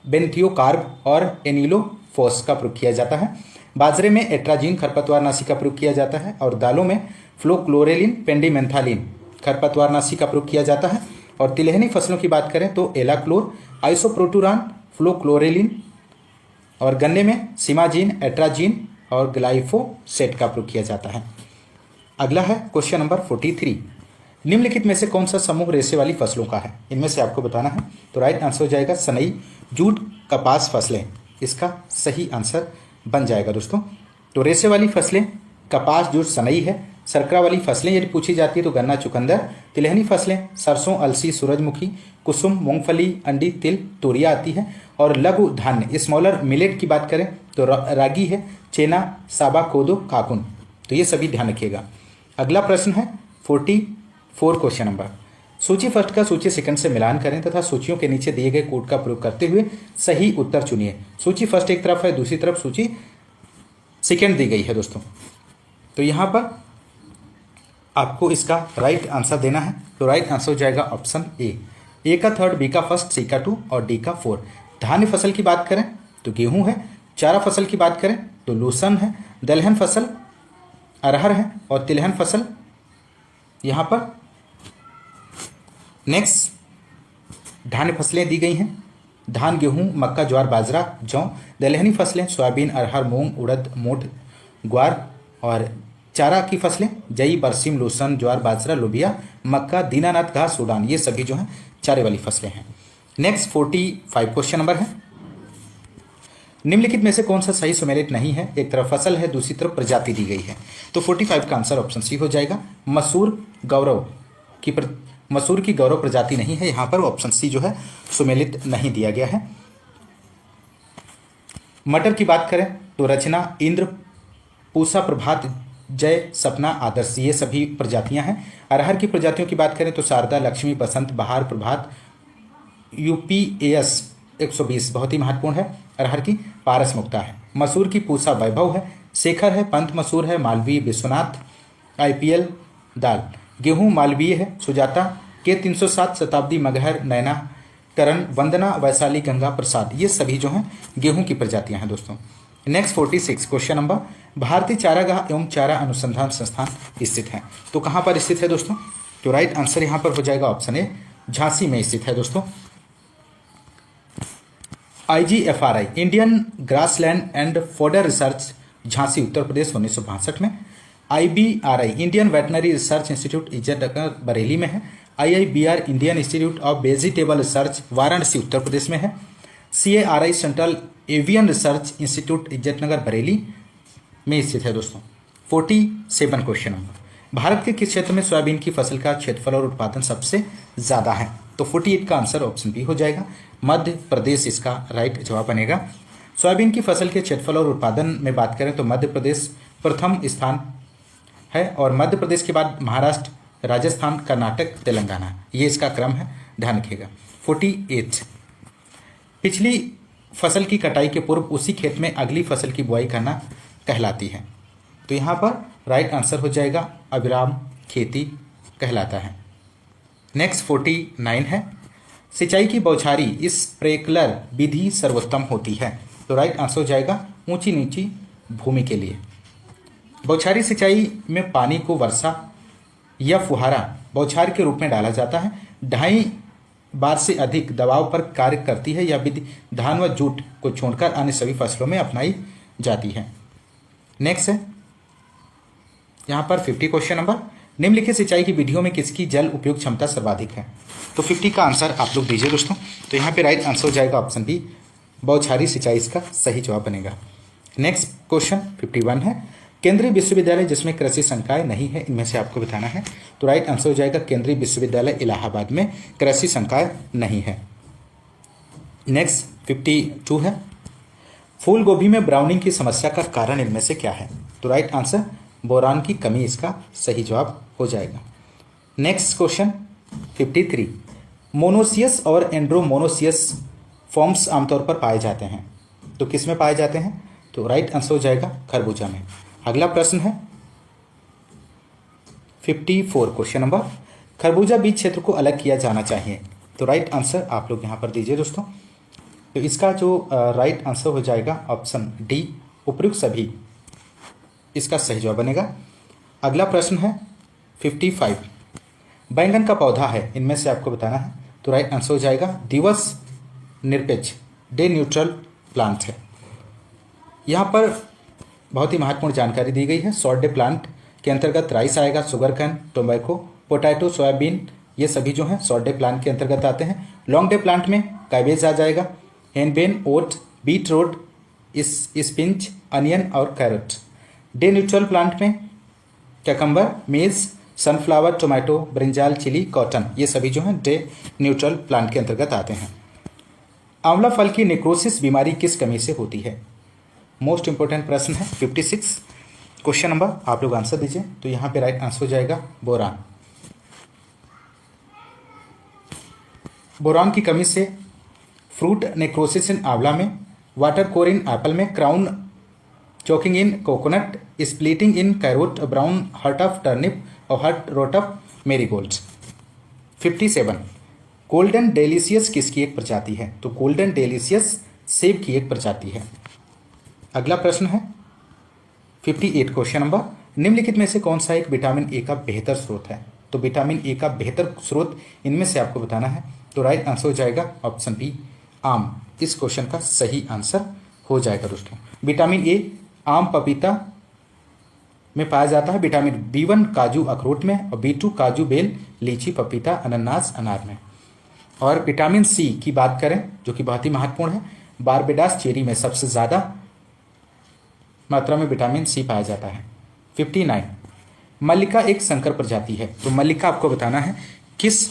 बेंथियोकार्ब और एनिलोफोस का प्रयोग किया जाता है। बाजरे में एट्राजीन खरपतवारनाशी का प्रयोग किया जाता है, और दालों में फ्लोक्लोरेलिन, पेंडिमेंथालिन खरपतवारनाशी का प्रयोग किया जाता है। और तिलहनी फसलों की बात करें तो एलाक्लोर, आइसोप्रोटुरान, फ्लोक्लोरेलिन, और गन्ने में सिमाजीन, एट्राजीन और ग्लाइफोसेट का प्रयोग किया जाता है। अगला है क्वेश्चन नंबर 43, निम्नलिखित में से कौन सा समूह रेशे वाली फसलों का है? इनमें से आपको बताना है। तो राइट आंसर हो जाएगा सनई, जूट, कपास फसलें, इसका सही आंसर बन जाएगा दोस्तों। तो रेशे वाली फसलें कपास, जूट, सनई है। सरकरा वाली फसलें यदि पूछी जाती है तो गन्ना, चुकंदर। तिलहनी फसलें सरसों, अलसी, सूरजमुखी, कुसुम, मूंगफली, अंडी, तिल, तोरिया आती है। और लघु धान्य स्मॉलर मिलेट की बात करें तो रागी है, चेना, साबा, कोदो, काकुन। तो ये सभी ध्यान रखिएगा। अगला प्रश्न है 44 क्वेश्चन नंबर, सूची फर्स्ट का सूची सेकंड से मिलान करें तथा सूचियों के नीचे दिए गए कोड का प्रयोग करते हुए सही उत्तर चुनिए। सूची फर्स्ट एक तरफ है, दूसरी तरफ सूची सेकंड दी गई है दोस्तों। तो यहाँ पर आपको इसका राइट आंसर देना है। तो राइट आंसर हो जाएगा ऑप्शन ए का थर्ड, बी का फर्स्ट, सी का 2 और डी का 4। धान्य फसल की बात करें तो गेहूं है। चारा फसल की बात करें तो लूसन है। दलहन फसल अरहर है। और तिलहन फसल यहाँ पर नेक्स्ट धान्य फसलें दी गई हैं, धान, गेहूं, मक्का, ज्वार, बाजरा, जौ। दलहनी फसलें सोयाबीन, अरहर, मूंग, उड़द, मोठ, ग्वार। और चारा की फसलें जई, बरसीम, लूसन, ज्वार, बाजरा, लोबिया, मक्का, दीनानाथ, घास, सूडान, ये सभी जो हैं चारे वाली फसलें हैं। नेक्स्ट 45 क्वेश्चन नंबर है, निम्नलिखित में से कौन सा सही सुमेलित नहीं है? एक तरफ फसल है, दूसरी तरफ प्रजाति दी गई है। तो 45 का आंसर ऑप्शन सी हो जाएगा, मसूर की गौरव प्रजाति नहीं है। यहाँ पर ऑप्शन सी जो है सुमेलित नहीं दिया गया है। मटर की बात करें तो रचना, इंद्र, पूसा, प्रभात, जय, सपना, आदर्श, ये सभी प्रजातियां हैं। अरहर की प्रजातियों की बात करें तो शारदा, लक्ष्मी, बसंत, बहार, प्रभात, UPAS 120 बहुत ही महत्वपूर्ण है। अरहर की पारस मुक्ता है। मसूर की पूसा, वैभव है। शेखर है, पंत मसूर है, मालवीय, विश्वनाथ, IPL, दाल। गेहूं मालवीय है, सुजाता, के 307, शताब्दी, मगहर, नैना, करण, वंदना, वैशाली, गंगा प्रसाद, ये सभी जो हैं गेहूं की प्रजातियां हैं दोस्तों। नेक्स्ट 46 क्वेश्चन नंबर, भारतीय चारागाह एवं चारा अनुसंधान संस्थान स्थित है। तो कहाँ पर स्थित है दोस्तों? तो राइट आंसर यहाँ पर हो जाएगा ऑप्शन ए, झांसी में स्थित है दोस्तों। IGFRI Indian grassland and fodder research, Jhansi, Uttar Pradesh, 1962 में। IBRI Indian veterinary research institute, Izatnagar, Bareilly में है। IIBR Indian institute of vegetable research, Varanasi, Uttar Pradesh में है। CARI central avian research institute, Izatnagar, Bareilly में स्थित है दोस्तों। 47 क्वेश्चन नंबर, भारत के किस क्षेत्र में सोयाबीन की फसल का क्षेत्रफल और उत्पादन सबसे ज़्यादा है? तो 48 का आंसर ऑप्शन बी हो जाएगा, मध्य प्रदेश इसका राइट जवाब बनेगा। सोयाबीन की फसल के क्षेत्रफल और उत्पादन में बात करें तो मध्य प्रदेश प्रथम स्थान है, और मध्य प्रदेश के बाद महाराष्ट्र, राजस्थान, कर्नाटक, तेलंगाना। ये इसका क्रम है, ध्यान रखिएगा। 48, पिछली फसल की कटाई के पूर्व उसी खेत में अगली फसल की बुआई करना कहलाती है। तो यहाँ पर राइट आंसर हो जाएगा अविराम खेती कहलाता है। नेक्स्ट 49 है, सिंचाई की बौछारी स्प्रिंकलर विधि सर्वोत्तम होती है। तो राइट आंसर हो जाएगा ऊंची नीची भूमि के लिए। बौछारी सिंचाई में पानी को वर्षा या फुहारा बौछार के रूप में डाला जाता है। 2.5 बार से अधिक दबाव पर कार्य करती है। यह विधि धान व जूट को छोड़कर अन्य सभी फसलों में अपनाई जाती है। नेक्स्ट है यहाँ पर 50 क्वेश्चन नंबर, निम्नलिखित सिंचाई की विधियों में किसकी जल उपयोग क्षमता सर्वाधिक है। तो 50 का आंसर आप लोग दीजिए दोस्तों। तो यहाँ पे राइट आंसर हो जाएगा ऑप्शन बी, बौछारी सिंचाई इसका सही जवाब बनेगा। नेक्स्ट क्वेश्चन 51 है, केंद्रीय विश्वविद्यालय जिसमें कृषि संकाय नहीं है, इनमें से आपको बताना है। तो राइट आंसर हो जाएगा केंद्रीय विश्वविद्यालय इलाहाबाद में कृषि संकाय नहीं है। नेक्स्ट 52 है, फूल गोभी में ब्राउनिंग की समस्या का कारण इनमें से क्या है। तो राइट आंसर बोरान की कमी इसका सही जवाब हो जाएगा। नेक्स्ट क्वेश्चन 53, मोनोसियस और एंड्रोमोनोसियस फॉर्म्स आमतौर पर पाए जाते हैं। तो किस में पाए जाते हैं। तो राइट आंसर हो जाएगा खरबूजा में। अगला प्रश्न है 54 क्वेश्चन नंबर, खरबूजा बीज क्षेत्र को अलग किया जाना चाहिए। तो राइट आंसर आप लोग यहाँ पर दीजिए दोस्तों। तो इसका जो राइट आंसर हो जाएगा ऑप्शन डी, उपयुक्त सभी इसका सही जवाब बनेगा। अगला प्रश्न है 55, बैंगन का पौधा है, इनमें से आपको बताना है। तो राइट आंसर हो जाएगा दिवस निरपेक्ष, डे न्यूट्रल प्लांट है। यहाँ पर बहुत ही महत्वपूर्ण जानकारी दी गई है। शॉर्ट डे प्लांट के अंतर्गत राइस आएगा, sugar cane, tobacco, potato, soybean, ये सभी जो हैं शॉर्ट डे प्लांट के अंतर्गत आते हैं। लॉन्ग डे प्लांट में कैबेज आ जाएगा, henbane, oat, beet root, spinach, onion और कैरेट। डे न्यूट्रल प्लांट में cucumber, maize, sunflower, tomato, brinjal, chilli, cotton, ये सभी जो हैं डे न्यूट्रल प्लांट के अंतर्गत आते हैं। आंवला फल की नेक्रोसिस बीमारी किस कमी से होती है। मोस्ट इंपोर्टेंट प्रश्न है 56 क्वेश्चन नंबर, आप लोग आंसर दीजिए। तो यहाँ पे राइट आंसर हो जाएगा बोरान। बोरान की कमी से फ्रूट नेक्रोसिस इन आंवला में, वाटर कोर इन एप्पल में, crown choking in coconut, splitting in carrot, brown heart of turnip और heart rot of marigold. 57, golden delicious किसकी एक प्रजाति है। तो गोल्डन डेलिशियस सेब की एक प्रजाति है। अगला प्रश्न है 58 क्वेश्चन नंबर, निम्नलिखित में से कौन सा एक विटामिन ए का बेहतर स्रोत है। तो विटामिन ए का बेहतर स्रोत इनमें से आपको बताना है। तो राइट आंसर हो जाएगा ऑप्शन बी, आम। इस क्वेश्चन का सही आंसर हो जाएगा दोस्तों। विटामिन ए आम, पपीता में पाया जाता है। विटामिन B1 काजू अखरोट में, और B2 काजू, बेल, लीची, पपीता, अनानास, अनार में। और विटामिन सी की बात करें जो कि बहुत ही महत्वपूर्ण है, बारबेडास चेरी में सबसे ज़्यादा मात्रा में विटामिन सी पाया जाता है। 59, मल्लिका एक संकर प्रजाति है। तो मल्लिका आपको बताना है किस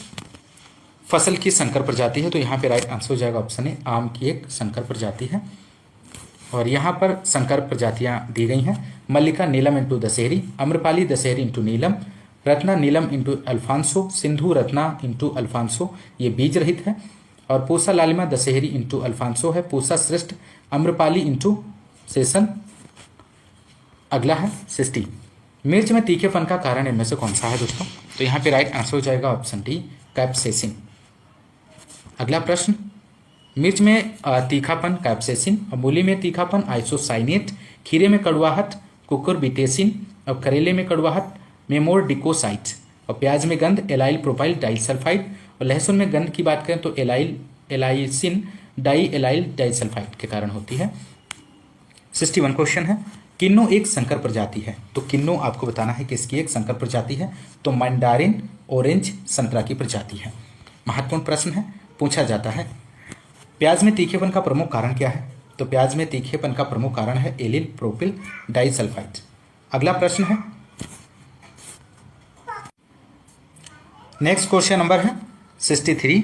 फसल की संकर प्रजाति है। तो यहाँ पे राइट आंसर हो जाएगा ऑप्शन ए, आम की एक संकर प्रजाति है। और यहाँ पर संकर प्रजातियाँ दी गई हैं, Mallika Neelam into Dasheri, Amrapali Dasheri into Neelam, Ratna Neelam into Alphonso, Sindhu Ratna into Alphonso, ये बीज रहित है। और पूसा लालिमा दशहरी इंटू अल्फांसो है, पूसा श्रेष्ठ अम्रपाली इंटू सेशन। अगला है 60, मिर्च में तीखेपन का कारण इनमें से कौन सा है दोस्तों। तो यहाँ पे राइट आंसर हो जाएगा ऑप्शन डी, कैप्सेसिन। अगला प्रश्न, मिर्च में तीखापन कैप्सेसिन, और मूली में तीखापन आइसोसाइनेट, खीरे में कड़वाहट कुकुरबिटेसिन, और करेले में कड़वाहट मेमोरडिकोसाइट, और प्याज में गंध एलाइल प्रोपाइल डाइसल्फाइड, और लहसुन में गंध की बात करें तो एलाइसिन डाई एलाइल डाइसल्फाइड के कारण होती है। 61 क्वेश्चन है, किन्नू एक संकर प्रजाति है। तो किन्नू आपको बताना है किसकी एक संकर प्रजाति है। तो मैंडारिन ऑरेंज संतरा की प्रजाति है। महत्वपूर्ण प्रश्न है, पूछा जाता है प्याज में तीखेपन का प्रमुख कारण क्या है। तो प्याज में तीखेपन का प्रमुख कारण है एलिल प्रोपिल डाइसल्फाइड। अगला प्रश्न है नेक्स्ट क्वेश्चन नंबर है 63,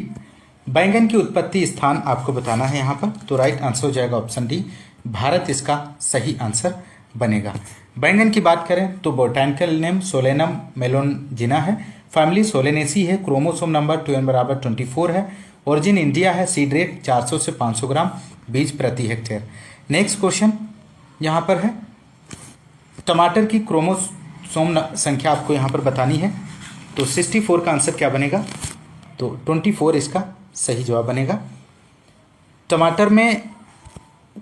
बैंगन की उत्पत्ति स्थान आपको बताना है यहाँ पर। तो राइट आंसर हो जाएगा ऑप्शन डी, भारत इसका सही आंसर बनेगा। बैंगन की बात करें तो बोटैनिकल नेम सोलेनम मेलोनजिना है, फैमिली सोलेनेसी है, क्रोमोसोम नंबर 2n बराबर 24 है, ओरिजिन इंडिया है, सीड रेट 400 से 500 ग्राम बीज प्रति हेक्टेयर। नेक्स्ट क्वेश्चन यहाँ पर है, टमाटर की क्रोमोसोम संख्या आपको यहाँ पर बतानी है। तो 64 का आंसर क्या बनेगा? तो 24 इसका सही जवाब बनेगा। टमाटर में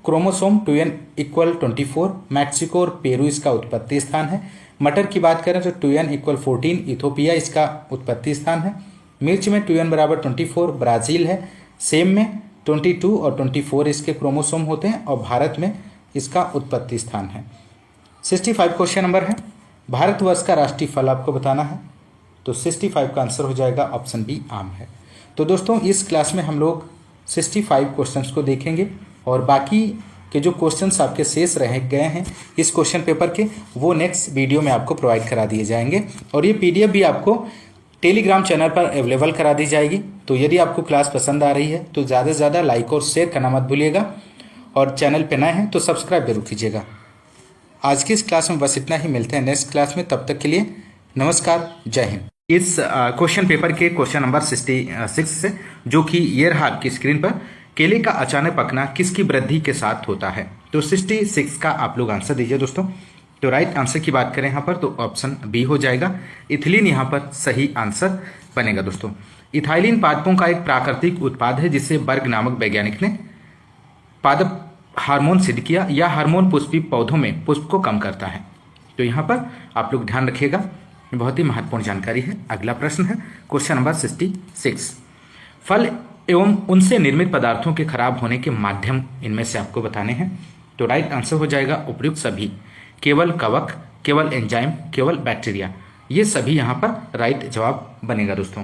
क्रोमोसोम 2n इक्वल 24, मैक्सिको और पेरू इसका उत्पत्ति स्थान है। मटर की बात करें तो 2n इक्वल 14, इथोपिया इसका उत्पत्ति स्थान है। मिर्च में 2n बराबर 24 ब्राज़ील है। सेम में 22 और 24 इसके क्रोमोसोम होते हैं और भारत में इसका उत्पत्ति स्थान है। 65 क्वेश्चन नंबर है, भारतवर्ष का राष्ट्रीय फल आपको बताना है। तो 65 का आंसर हो जाएगा ऑप्शन बी, आम है। तो दोस्तों इस क्लास में हम लोग 65 क्वेश्चंस को देखेंगे और बाकी के जो क्वेश्चंस आपके शेष रह गए हैं इस क्वेश्चन पेपर के, वो नेक्स्ट वीडियो में आपको प्रोवाइड करा दिए जाएंगे और ये पीडीएफ भी आपको टेलीग्राम चैनल पर अवेलेबल करा दी जाएगी। तो यदि आपको क्लास पसंद आ रही है तो ज़्यादा से ज़्यादा लाइक और शेयर करना मत भूलिएगा और चैनल पर नए हैं तो सब्सक्राइब जरूर कीजिएगा। आज की इस क्लास में बस इतना ही, मिलते हैं नेक्स्ट क्लास में, तब तक के लिए नमस्कार, जय हिंद। इस क्वेश्चन पेपर के क्वेश्चन नंबर 66 से, जो कि ये रहा आपकी स्क्रीन पर, केले का अचानक पकना किसकी वृद्धि के साथ होता है? तो 66 का आप लोग आंसर दीजिए दोस्तों। तो राइट आंसर की बात करें यहाँ पर तो ऑप्शन बी हो जाएगा, इथिलीन यहाँ पर सही आंसर बनेगा दोस्तों। इथाइलिन पादपों का एक प्राकृतिक उत्पाद है जिसे बर्ग नामक वैज्ञानिक ने पादप हार्मोन सिद्ध किया। यह हार्मोन पुष्पी पौधों में पुष्प को कम करता है। तो यहाँ पर आप लोग ध्यान रखिएगा, बहुत ही महत्वपूर्ण जानकारी है। अगला प्रश्न है क्वेश्चन नंबर 66, फल एवं उनसे निर्मित पदार्थों के खराब होने के माध्यम इनमें से आपको बताने हैं। तो राइट आंसर हो जाएगा उपयुक्त सभी, केवल कवक, केवल एंजाइम, केवल बैक्टीरिया, ये सभी यहाँ पर राइट जवाब बनेगा दोस्तों।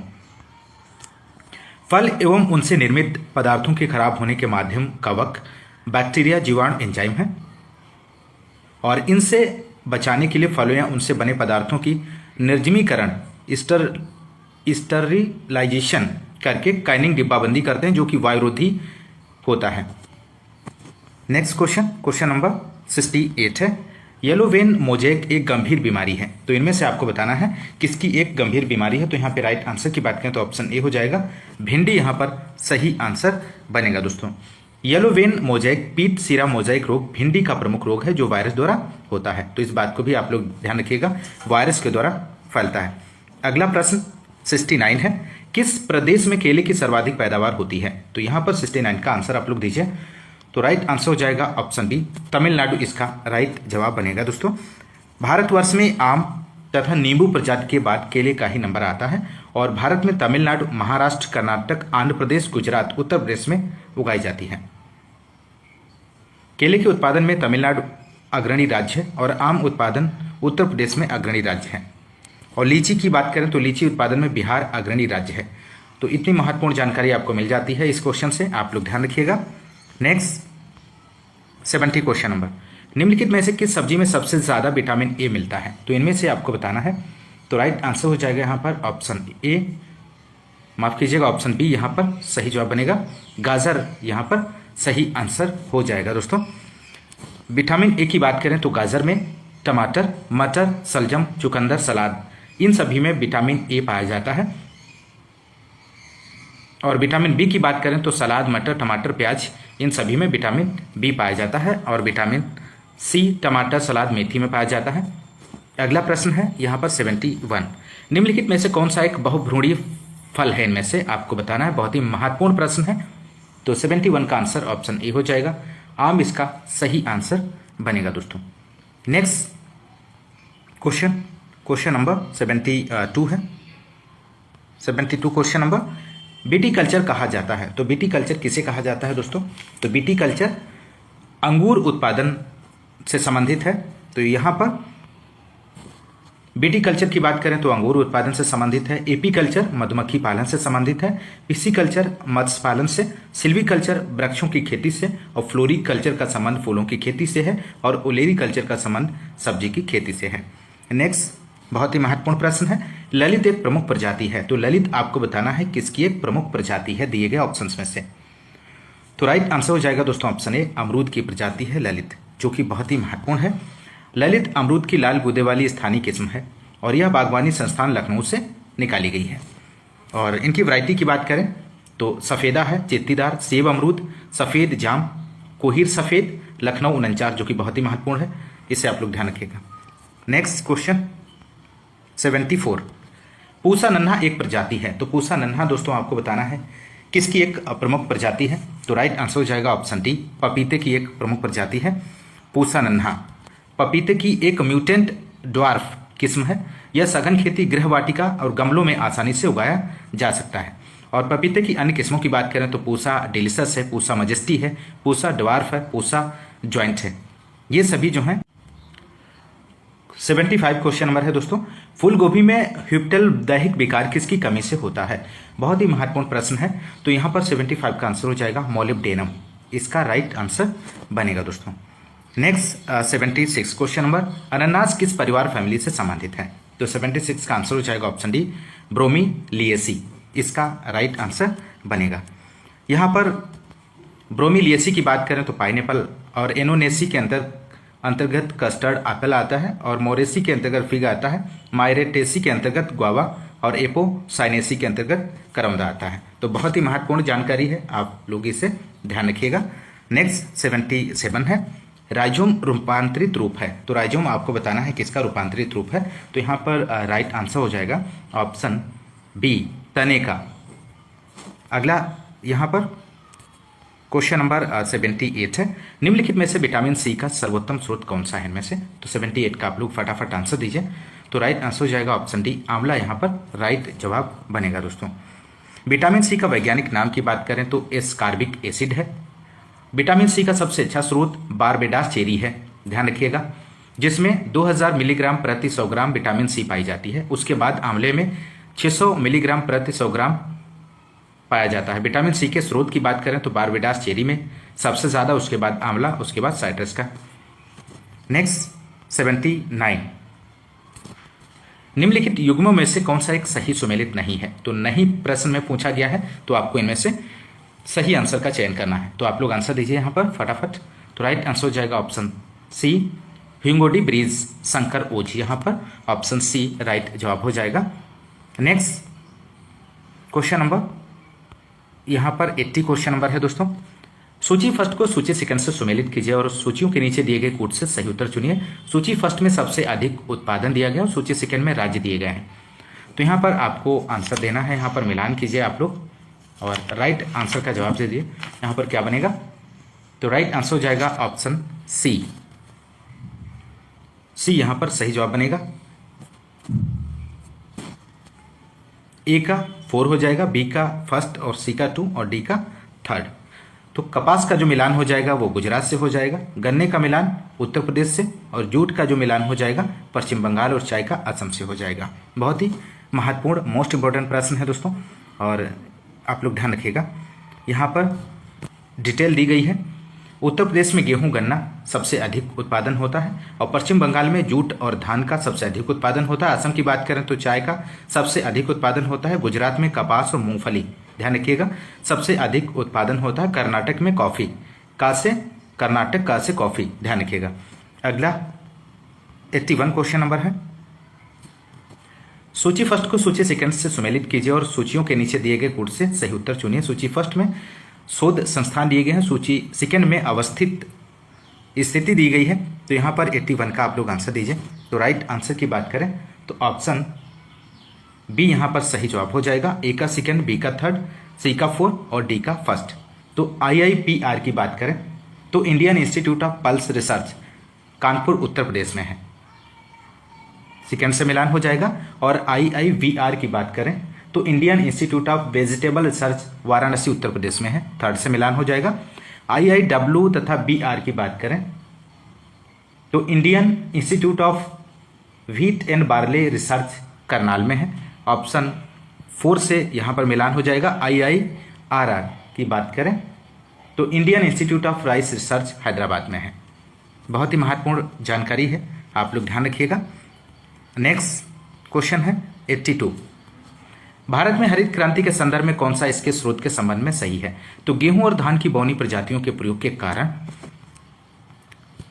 फल एवं उनसे निर्मित पदार्थों के खराब होने के माध्यम कवक, बैक्टीरिया, जीवाणु, एंजाइम है और इनसे बचाने के लिए फलों या उनसे बने पदार्थों की निर्जमीकरण, स्टरलाइजेशन करके काइनिंग डिब्बाबंदी करते हैं, जो कि वायुरोधी होता है। नेक्स्ट क्वेश्चन नंबर 68 है, येलो वेन मोजेक एक गंभीर बीमारी है। तो इनमें से आपको बताना है किसकी एक गंभीर बीमारी है। तो यहाँ पे राइट आंसर की बात करें तो ऑप्शन ए हो जाएगा, भिंडी यहाँ पर सही आंसर बनेगा दोस्तों। येलो वेन मोजेक पीट सीरा मोजाइक रोग भिंडी का प्रमुख रोग है जो वायरस द्वारा होता है। तो इस बात को भी आप लोग ध्यान रखिएगा, वायरस के द्वारा फैलता है। अगला प्रश्न 69 है, किस प्रदेश में केले की सर्वाधिक पैदावार होती है? तो यहाँ पर 69 का आंसर आप लोग दीजिए। तो राइट आंसर हो जाएगा ऑप्शन बी, तमिलनाडु इसका राइट जवाब बनेगा दोस्तों। भारतवर्ष में आम तथा नींबू प्रजाति के बाद केले का ही नंबर आता है और भारत में तमिलनाडु, महाराष्ट्र, कर्नाटक, आंध्र प्रदेश, गुजरात, उत्तर प्रदेश में उगाई जाती है। केले के उत्पादन में तमिलनाडु अग्रणी राज्य है और आम उत्पादन उत्तर प्रदेश में अग्रणी राज्य है। और लीची की बात करें तो लीची उत्पादन में बिहार अग्रणी राज्य है। तो इतनी महत्वपूर्ण जानकारी आपको मिल जाती है इस क्वेश्चन से, आप लोग ध्यान रखिएगा। नेक्स्ट 70 क्वेश्चन नंबर, निम्नलिखित में से किस सब्जी में सबसे ज्यादा विटामिन ए मिलता है? तो इनमें से आपको बताना है। तो राइट आंसर हो जाएगा यहाँ पर ऑप्शन ए, माफ कीजिएगा ऑप्शन बी यहाँ पर सही जवाब बनेगा, गाजर यहाँ पर सही आंसर हो जाएगा दोस्तों। विटामिन ए की बात करें तो गाजर में, टमाटर, मटर, सलजम, चुकंदर, सलाद, इन सभी में विटामिन ए पाया जाता है। और विटामिन बी की बात करें तो सलाद, मटर, टमाटर, प्याज, इन सभी में विटामिन बी पाया जाता है। और विटामिन सी टमाटर, सलाद, मेथी में पाया जाता है। अगला प्रश्न है यहाँ पर 71, निम्नलिखित में से कौन सा एक बहुभ्रूणीय फल है? इनमें से आपको बताना है, बहुत ही महत्वपूर्ण प्रश्न है। तो 71 का आंसर ऑप्शन ए हो जाएगा, आम इसका सही आंसर बनेगा दोस्तों। नेक्स्ट क्वेश्चन नंबर 72 है। 72 क्वेश्चन नंबर, बीटी कल्चर कहा जाता है। तो बीटी कल्चर किसे कहा जाता है दोस्तों? तो बीटी कल्चर अंगूर उत्पादन से संबंधित है। तो यहाँ पर बीटी कल्चर की बात करें तो अंगूर उत्पादन से संबंधित है। एपी कल्चर मधुमक्खी पालन से संबंधित है। पिस्सी कल्चर मत्स्य पालन से, सिल्वी कल्चर वृक्षों की खेती से और फ्लोरी कल्चर का संबंध फूलों की खेती से है और ओलेरी कल्चर का संबंध सब्जी की खेती से है। नेक्स्ट बहुत ही महत्वपूर्ण प्रश्न है, ललित एक प्रमुख प्रजाति है। तो ललित आपको बताना है किसकी एक प्रमुख प्रजाति है दिए गए ऑप्शंस में से। तो राइट आंसर हो जाएगा दोस्तों ऑप्शन ए, अमरूद की प्रजाति है ललित, जो कि बहुत ही महत्वपूर्ण है। ललित अमरूद की लाल गूदे वाली स्थानीय किस्म है और यह बागवानी संस्थान लखनऊ से निकाली गई है। और इनकी वैरायटी की बात करें तो सफ़ेदा है, चेत्तीदार, सेब अमरूद, सफ़ेद जाम, कोहिर सफ़ेद, लखनऊ 49 जो कि बहुत ही महत्वपूर्ण है, इसे आप लोग ध्यान रखिएगा। नेक्स्ट क्वेश्चन 74, पूसा नन्हा एक प्रजाति है। तो पूसा नन्हा दोस्तों आपको बताना है किसकी एक प्रमुख प्रजाति है। तो राइट आंसर हो जाएगा ऑप्शन डी, पपीते की एक प्रमुख प्रजाति है पूसा नन्हा। पपीते की एक म्यूटेंट ड्वार्फ किस्म है। यह सघन खेती, गृहवाटिका और गमलों में आसानी से उगाया जा सकता है। और पपीते की अन्य किस्मों की बात करें तो पूसा डिलिशस है, पूसा मजेस्टी है, पूसा ड्वार्फ है, पूसा जॉइंट है। ये सभी जो हैं 75 क्वेश्चन नंबर है दोस्तों, फूल गोभी में ह्यूप्टेल दैहिक विकार किसकी कमी से होता है। बहुत ही महत्वपूर्ण प्रश्न है। तो यहाँ पर 75 का आंसर हो जाएगा मोलिब्डेनम, इसका राइट आंसर बनेगा दोस्तों। नेक्स्ट 76 क्वेश्चन नंबर, अनानास किस परिवार फैमिली से संबंधित है। तो 76 का आंसर हो जाएगा ऑप्शन डी, ब्रोमीलिएसी, इसका राइट आंसर बनेगा। यहाँ पर ब्रोमीलिएसी की बात करें तो पाइनएप्पल, और एनोनेसी के अंतर्गत कस्टर्ड एप्पल आता है, और मोरेसी के अंतर्गत फिग आता है, मायरेटेसी के अंतर्गत गुआवा, और एपोसाइनेसी के अंतर्गत करौंदा आता है। तो बहुत ही महत्वपूर्ण जानकारी है, आप लोग इसे ध्यान रखिएगा। नेक्स्ट 77 है, राइजोम रूपांतरित रूप है। तो राइजोम आपको बताना है किसका रूपांतरित रूप है। तो यहाँ पर राइट आंसर हो जाएगा ऑप्शन बी, तने का। अगला यहाँ पर क्वेश्चन नंबर 78 है, निम्नलिखित में से विटामिन सी का सर्वोत्तम स्रोत कौन सा है इनमें से। तो 78 का आप लोग फटाफट आंसर दीजिए। तो राइट आंसर हो जाएगा ऑप्शन डी, आंवला यहाँ पर राइट जवाब बनेगा दोस्तों। विटामिन सी का वैज्ञानिक नाम की बात करें तो एस्कॉर्बिक एसिड है। विटामिन सी का सबसे अच्छा स्रोत बारबेडास चेरी है, ध्यान रखिएगा, जिसमें 2000 मिलीग्राम प्रति 100 ग्राम विटामिन सी पाई जाती है। उसके बाद आंवले में 600 मिलीग्राम प्रति 100 ग्राम पाया जाता है। विटामिन सी के स्रोत की बात करें तो बारबेडास चेरी में सबसे ज़्यादा, उसके बाद आंवला, उसके बाद साइट्रस का। नेक्स्ट 79, निम्नलिखित युग्मों में से कौन सा एक सही सुमेलित नहीं है। तो नहीं प्रश्न में पूछा गया है, तो आपको इनमें से सही आंसर का चयन करना है। तो आप लोग आंसर दीजिए यहाँ पर फटाफट। तो राइट आंसर हो जाएगा ऑप्शन सी, ह्यूंगोडी ब्रीज संकर ओझ, यहाँ पर ऑप्शन सी राइट जवाब हो जाएगा। नेक्स्ट क्वेश्चन नंबर यहाँ पर 80 क्वेश्चन नंबर है दोस्तों, सूची फर्स्ट को सूची सेकंड से सुमेलित कीजिए और सूचियों के नीचे दिए गए कूट से सही उत्तर चुनिए। सूची फर्स्ट में सबसे अधिक उत्पादन दिया गया और सूची सेकंड में राज्य दिए गए हैं। तो यहाँ पर आपको आंसर देना है, यहाँ पर मिलान कीजिए आप लोग और राइट आंसर का जवाब दे दिए। यहाँ पर क्या बनेगा। तो राइट आंसर हो जाएगा ऑप्शन सी, यहाँ पर सही जवाब बनेगा। ए का 4 हो जाएगा, बी का फर्स्ट और सी का 2 और डी का 3rd। तो कपास का जो मिलान हो जाएगा वो गुजरात से हो जाएगा, गन्ने का मिलान उत्तर प्रदेश से, और जूट का जो मिलान हो जाएगा पश्चिम बंगाल, और चाय का असम से हो जाएगा। बहुत ही महत्वपूर्ण मोस्ट इंपॉर्टेंट प्रश्न है दोस्तों, और आप लोग ध्यान रखिएगा। यहाँ पर डिटेल दी गई है। उत्तर प्रदेश में गेहूं गन्ना सबसे अधिक उत्पादन होता है, और पश्चिम बंगाल में जूट और धान का सबसे अधिक उत्पादन होता है। असम की बात करें तो चाय का सबसे अधिक उत्पादन होता है। गुजरात में कपास और मूंगफली, ध्यान रखिएगा, सबसे अधिक उत्पादन होता है। कर्नाटक में कॉफ़ी, कर्नाटक का से कॉफ़ी, ध्यान रखिएगा। अगला 81 क्वेश्चन नंबर है, सूची फर्स्ट को सूची सेकंड से सुमेलित कीजिए और सूचियों के नीचे दिए गए कूट से सही उत्तर चुनिए। सूची फर्स्ट में शोध संस्थान दिए गए हैं, सूची सेकंड में अवस्थित स्थिति दी गई है। तो यहाँ पर 81 का आप लोग आंसर दीजिए। तो राइट आंसर की बात करें तो ऑप्शन बी यहाँ पर सही जवाब हो जाएगा। ए का सेकंड, बी का 3rd, सी का 4 और डी का 1st। तो IIPR की बात करें तो Indian institute of pulse research Kanpur Uttar Pradesh में है, सेकंड से मिलान हो जाएगा। और IIVR की बात करें तो Indian institute of vegetable research Varanasi Uttar Pradesh में है, 3rd से मिलान हो जाएगा। IIW तथा BR की बात करें तो Indian institute of wheat and barley research Karnal में है, ऑप्शन 4 से यहाँ पर मिलान हो जाएगा। IIRR की बात करें तो Indian institute of rice research Hyderabad में है। बहुत ही महत्वपूर्ण जानकारी है, आप लोग ध्यान रखिएगा। नेक्स्ट क्वेश्चन है 82, भारत में हरित क्रांति के संदर्भ में कौन सा इसके स्रोत के संबंध में सही है। तो गेहूं और धान की बौनी प्रजातियों के प्रयोग के कारण,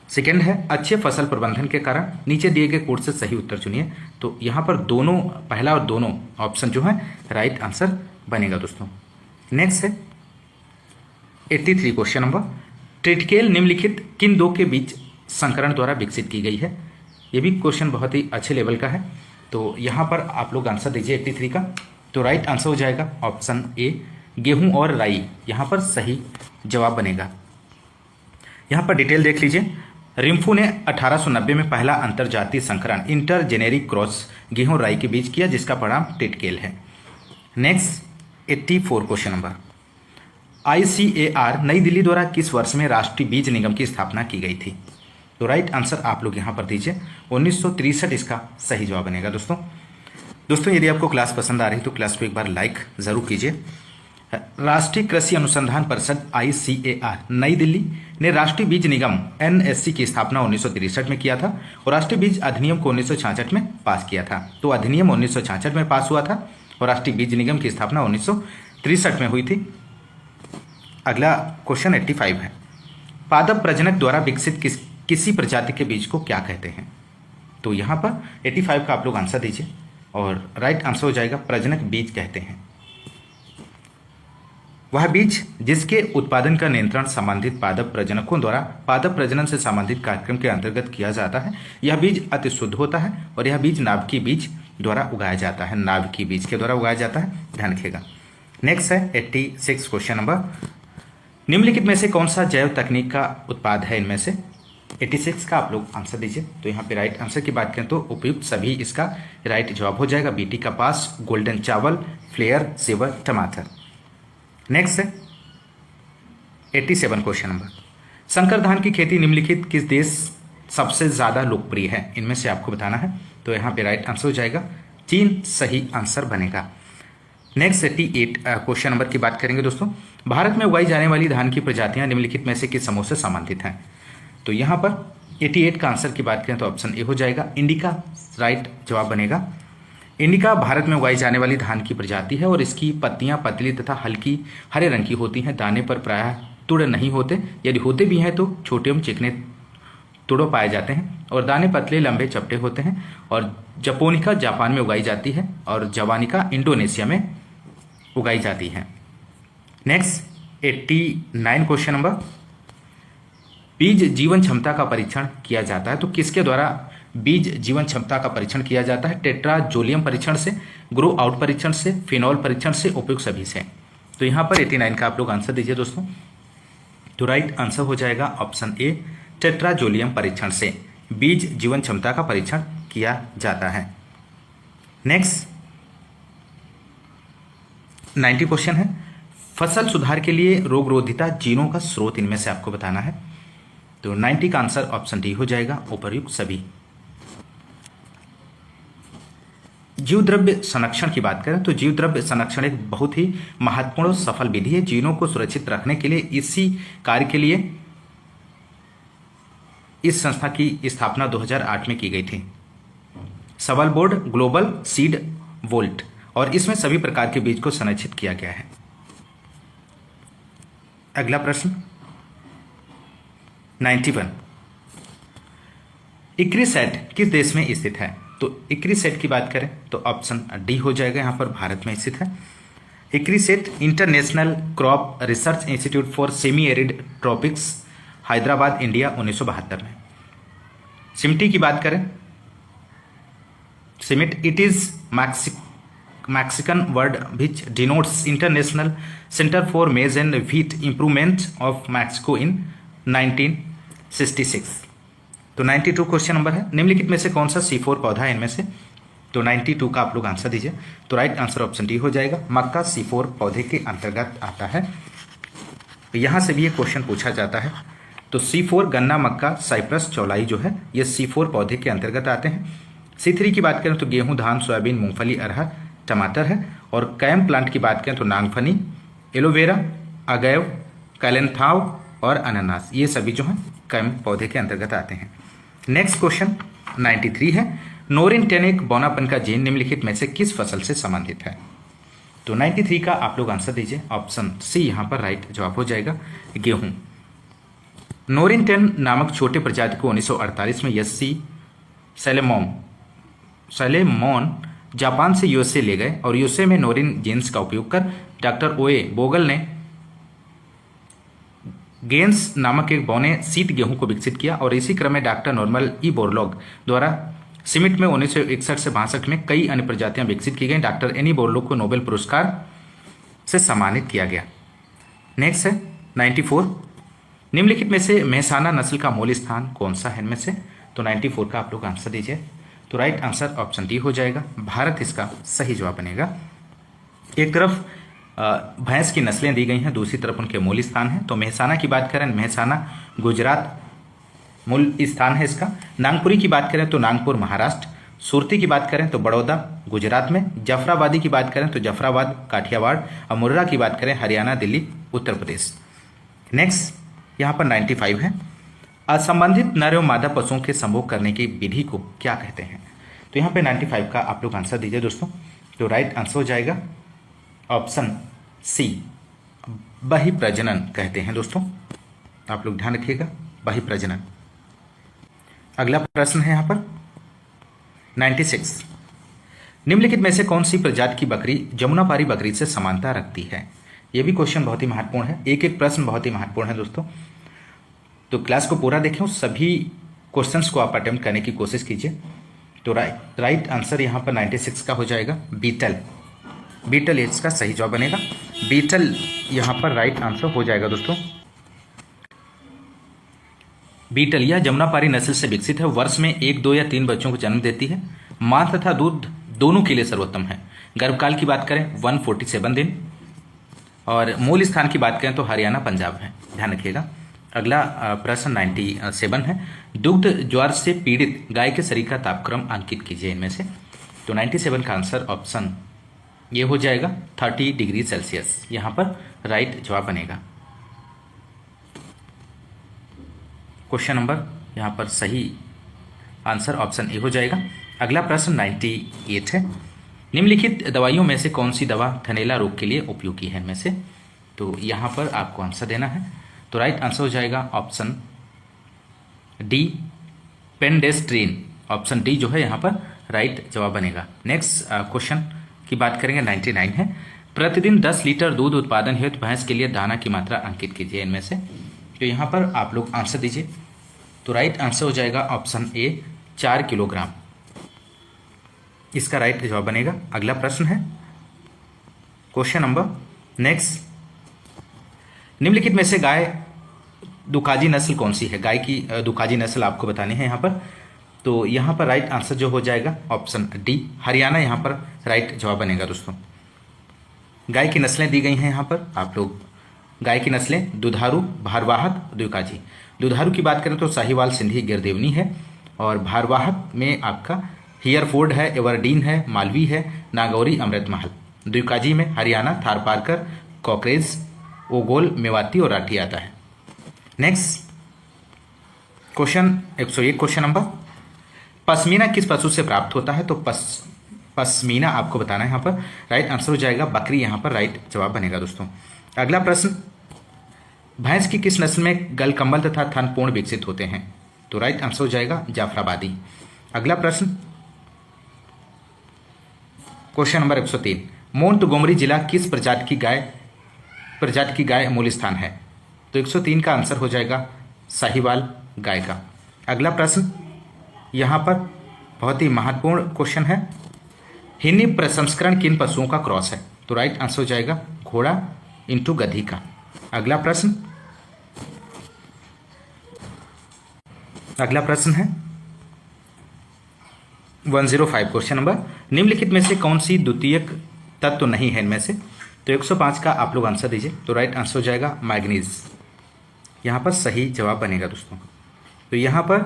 सेकंड है अच्छे फसल प्रबंधन के कारण। नीचे दिए गए कोड से सही उत्तर चुनिए। तो यहाँ पर दोनों, पहला और दोनों ऑप्शन जो है राइट आंसर बनेगा दोस्तों। नेक्स्ट है 83 क्वेश्चन नंबर, ट्रिटिकेल निम्नलिखित किन दो के बीच संकरण द्वारा विकसित की गई है। ये भी क्वेश्चन बहुत ही अच्छे लेवल का है। तो यहाँ पर आप लोग आंसर दीजिए 83 का। तो राइट आंसर हो जाएगा ऑप्शन ए, गेहूं और राई, यहाँ पर सही जवाब बनेगा। यहाँ पर डिटेल देख लीजिए। रिम्फू ने 1890 में पहला अंतरजातीय संकरण इंटरजेनेरिक क्रॉस गेहूं और राई के बीच किया, जिसका परिणाम ट्रिटिकेल है। नेक्स्ट 84 क्वेश्चन नंबर, ICAR नई दिल्ली द्वारा किस वर्ष में राष्ट्रीय बीज निगम की स्थापना की गई थी। तो राइट आंसर आप लोग यहाँ पर दीजिए 1963 इसका सही जवाब बनेगा दोस्तों यदि आपको क्लास पसंद आ रही तो क्लास को एक बार लाइक जरूर कीजिए। राष्ट्रीय कृषि अनुसंधान परिषद ICAR नई दिल्ली ने राष्ट्रीय बीज निगम NSC की स्थापना 1963 में किया था और राष्ट्रीय बीज अधिनियम को 1966 में पास किया था। तो अधिनियम 1966 में पास हुआ था और राष्ट्रीय बीज निगम की स्थापना 1963 में हुई थी। अगला क्वेश्चन 85 है, पादप प्रजनक द्वारा विकसित किसी प्रजाति के बीज को क्या कहते हैं। तो यहाँ पर 85 का आप लोग आंसर दीजिए और राइट आंसर हो जाएगा प्रजनक बीज कहते हैं वह बीज जिसके उत्पादन का नियंत्रण संबंधित पादप प्रजनकों द्वारा पादप प्रजनन से संबंधित कार्यक्रम के अंतर्गत किया जाता है। यह बीज अति शुद्ध होता है और यह बीज नाभिकीय बीज द्वारा उगाया जाता है, नाभिकीय बीज के द्वारा उगाया जाता है, ध्यान रखिएगा। नेक्स्ट है 86 क्वेश्चन नंबर, निम्नलिखित में से कौन सा जैव तकनीक का उत्पाद है। इनमें से 86 का आप लोग आंसर दीजिए। तो यहाँ पे राइट आंसर की बात करें तो उपयुक्त सभी इसका राइट जवाब हो जाएगा। बीटी कपास, गोल्डन चावल, फ्लेयर, सेवर, टमाटर। नेक्स्ट है 87 क्वेश्चन नंबर, संकर धान की खेती निम्नलिखित किस देश सबसे ज्यादा लोकप्रिय है। इनमें से आपको बताना है। तो यहाँ पे राइट आंसर हो जाएगा चीन, सही आंसर बनेगा। नेक्स्ट 88 क्वेश्चन नंबर की बात करेंगे दोस्तों, भारत में उगाई जाने वाली धान की प्रजातियां निम्नलिखित में से किस समूह से संबंधित हैं। तो यहाँ पर 88 का आंसर की बात करें तो ऑप्शन ए हो जाएगा इंडिका, राइट जवाब बनेगा। इंडिका भारत में उगाई जाने वाली धान की प्रजाति है और इसकी पत्तियां पतली तथा हल्की हरे रंग की होती हैं। दाने पर प्रायः तुड़ नहीं होते, यदि होते भी हैं तो छोटे एवं चिकने तुड़ो पाए जाते हैं और दाने पतले लंबे चपटे होते हैं। और जपोनिका जापान में उगाई जाती है और जवानिका इंडोनेशिया में उगाई जाती है। नेक्स्ट 89 क्वेश्चन नंबर, बीज जीवन क्षमता का परीक्षण किया जाता है। तो किसके द्वारा बीज जीवन क्षमता का परीक्षण किया जाता है। टेट्राजोलियम परीक्षण से, ग्रो आउट परीक्षण से, फिनॉल परीक्षण से, उपयुक्त सभी से। तो यहाँ पर 89 का आप लोग आंसर दीजिए दोस्तों। तो राइट आंसर हो जाएगा ऑप्शन ए, टेट्राजोलियम परीक्षण से बीज जीवन क्षमता का परीक्षण किया जाता है। नेक्स्ट 90 क्वेश्चन है, फसल सुधार के लिए रोगरोधिता जीनों का स्रोत इनमें से आपको बताना है। तो 90 का आंसर ऑप्शन डी हो जाएगा, उपर्युक्त सभी। जीव द्रव्य संरक्षण की बात करें तो जीव द्रव्य संरक्षण एक बहुत ही महत्वपूर्ण सफल विधि है। जीनों को सुरक्षित रखने के लिए इसी कार्य के लिए इस संस्था की स्थापना 2008 में की गई थी, सबल बोर्ड ग्लोबल सीड वोल्ट, और इसमें सभी प्रकार के बीज को संरक्षित किया गया है। अगला प्रश्न 91, इक्रिसैट किस देश में स्थित है। तो इक्रिसैट की बात करें तो ऑप्शन डी हो जाएगा, यहां पर भारत में स्थित है। ICRISAT international crop research institute for semi arid tropics, Hyderabad, India, 1972 में। सिमटी की बात करें, CIMMYT it is Mexican word which denotes international center for maize and wheat improvement of Mexico in 1966। तो 92 क्वेश्चन नंबर है, निम्नलिखित में से कौन सा C4 पौधा है इनमें से। तो 92 का आप लोग आंसर दीजिए। तो राइट आंसर ऑप्शन डी हो जाएगा, मक्का C4 पौधे के अंतर्गत आता है। तो यहां से भी ये क्वेश्चन पूछा जाता है। तो C4 गन्ना, मक्का, साइप्रस, चौलाई जो है ये C4 पौधे के अंतर्गत आते हैं। C3 की बात करें तो गेहूं, धान, सोयाबीन, मूंगफली, अरहर, टमाटर है। और कैम प्लांट की बात करें तो नागफनी, एलोवेरा, अगैव, कैलेंथाव और अनानास, ये सभी जो हैं कैम पौधे के अंतर्गत आते हैं। नेक्स्ट क्वेश्चन 93 है, नोरिन-टेनिक बौनापन का जीन निम्नलिखित में से किस फसल से संबंधित है। तो 93 का आप लोग आंसर दीजिए, ऑप्शन सी यहां पर राइट जवाब हो जाएगा, गेहूं। नोरिन-टेन नामक छोटे प्रजाति को 1948 में यस्सी सेलेमोम सलेमोन जापान से यूएसए ले गए और यूएसए में नोरिन जीन्स का उपयोग कर डॉक्टर ओए बोगल ने गेंस नामक एक बौने शीत गेहूं को विकसित किया और इसी क्रम में डॉक्टर नॉर्मल ई बोरलॉग द्वारा सीमिट में 1961 से 62 में कई अन्य प्रजातियां विकसित की गई। डॉक्टर एनी बोरलॉग को नोबेल पुरस्कार से सम्मानित किया गया। नेक्स्ट है 94। निम्नलिखित में से मेहसाना नस्ल का मूल स्थान कौन सा है इनमें से? तो 94 का आप लोग आंसर दीजिए। तो राइट आंसर ऑप्शन डी हो जाएगा, भारत इसका सही जवाब बनेगा। एक तरफ भैंस की नस्लें दी गई हैं, दूसरी तरफ उनके मूल स्थान है। तो मेहसाना की बात करें, मेहसाना गुजरात मूल स्थान है इसका। नागपुरी की बात करें तो नागपुर महाराष्ट्र। सुरती की बात करें तो बड़ौदा गुजरात में। जफराबादी की बात करें तो जफराबाद काठियावाड़। और मुर्रा की बात करें हरियाणा दिल्ली उत्तर प्रदेश। नेक्स्ट यहाँ पर 95 है। असंबंधित नर एवं मादा पशुओं के संभोग करने की विधि को क्या कहते हैं? तो यहाँ पे 95 का आप लोग आंसर दीजिए दोस्तों। तो राइट आंसर हो जाएगा ऑप्शन सी, बहिप्रजनन कहते हैं दोस्तों। आप लोग ध्यान रखिएगा, बहिप्रजनन। अगला प्रश्न है यहाँ पर 96। निम्नलिखित में से कौन सी प्रजाति की बकरी जमुनापारी बकरी से समानता रखती है? यह भी क्वेश्चन बहुत ही महत्वपूर्ण है, एक एक प्रश्न बहुत ही महत्वपूर्ण है दोस्तों। तो क्लास को पूरा देखें, सभी क्वेश्चंस को आप अटेम्प्ट करने की कोशिश कीजिए। तो राइट आंसर यहाँ पर 96 का हो जाएगा बीटल। बीटल इसका सही जवाब बनेगा। बीटल यहाँ पर राइट आंसर हो जाएगा दोस्तों। बीटल यह जमुनापारी नस्ल से विकसित है, वर्ष में 1, 2 या 3 बच्चों को जन्म देती है। मां तथा दूध दोनों के लिए सर्वोत्तम है। गर्भकाल की बात करें 147 दिन। और मूल स्थान की बात करें तो हरियाणा पंजाब है, ध्यान रखिएगा। अगला प्रश्न 97 है। दुग्ध ज्वर से पीड़ित गाय के शरीर का तापक्रम अंकित कीजिए इनमें से। तो 97 का आंसर ऑप्शन ये हो जाएगा 30 डिग्री सेल्सियस, यहाँ पर राइट जवाब बनेगा। क्वेश्चन नंबर यहाँ पर सही आंसर ऑप्शन ए हो जाएगा। अगला प्रश्न 98 है। निम्नलिखित दवाइयों में से कौन सी दवा थनैला रोग के लिए उपयोगी है इनमें से? तो यहाँ पर आपको आंसर देना है। तो राइट आंसर हो जाएगा ऑप्शन डी, पेंडेस्ट्रीन। ऑप्शन डी जो है यहाँ पर राइट जवाब बनेगा। नेक्स्ट क्वेश्चन की बात करेंगे 99 है। प्रतिदिन 10 लीटर दूध उत्पादन हेतु भैंस के लिए दाना की मात्रा अंकित कीजिए इनमें से। तो यहाँ पर आप लोग आंसर दीजिए। तो राइट आंसर हो जाएगा ऑप्शन ए, 4 किलोग्राम, इसका राइट जवाब बनेगा। अगला प्रश्न है क्वेश्चन नंबर नेक्स्ट। निम्नलिखित में से गाय दुकाजी नस्ल कौन सी है? गाय की दुकाजी नस्ल आपको बतानी है यहाँ पर। तो यहाँ पर राइट आंसर जो हो जाएगा ऑप्शन डी, हरियाणा, यहाँ पर राइट जवाब बनेगा दोस्तों। गाय की नस्लें दी गई हैं यहाँ पर, आप लोग गाय की नस्लें दुधारू, भारवाहक, दुकाजी। दुधारू की बात करें तो साहिवाल, सिंधी, गिरदेवनी है। और भारवाहक में आपका हियरफोर्ड है, एवरडीन है, मालवी है, नागौरी, अमृतमहल। दुकाजी में हरियाणा, थारपारकर, कॉकरेज, ओगोल, मेवाती और राठी आता है। Next question 101 question number. Pashmina किस पशु से प्राप्त होता है? तो पश्मीना आपको बताना है यहाँ पर। राइट आंसर हो जाएगा बकरी, यहाँ पर राइट जवाब बनेगा दोस्तों। अगला प्रश्न, भैंस की किस नस्ल में गलकम्बल तथा थन पूर्ण विकसित होते हैं? तो राइट आंसर हो जाएगा जाफराबादी। अगला प्रश्न क्वेश्चन नंबर 103। मोंटगोमरी जिला किस प्रजाति की गाय मूल स्थान है? तो 103 का आंसर हो जाएगा साहिवाल गाय का। अगला प्रश्न यहाँ पर बहुत ही महत्वपूर्ण क्वेश्चन है। हिन्नी प्रसंस्करण किन पशुओं का क्रॉस है? तो राइट आंसर हो जाएगा घोड़ा इंटू गधी का। अगला प्रश्न है 105 क्वेश्चन नंबर। निम्नलिखित में से कौन सी द्वितीयक तत्व नहीं है इनमें से? तो 105 का आप लोग आंसर दीजिए। तो राइट आंसर हो जाएगा मैग्नीज, यहाँ पर सही जवाब बनेगा दोस्तों। तो यहाँ पर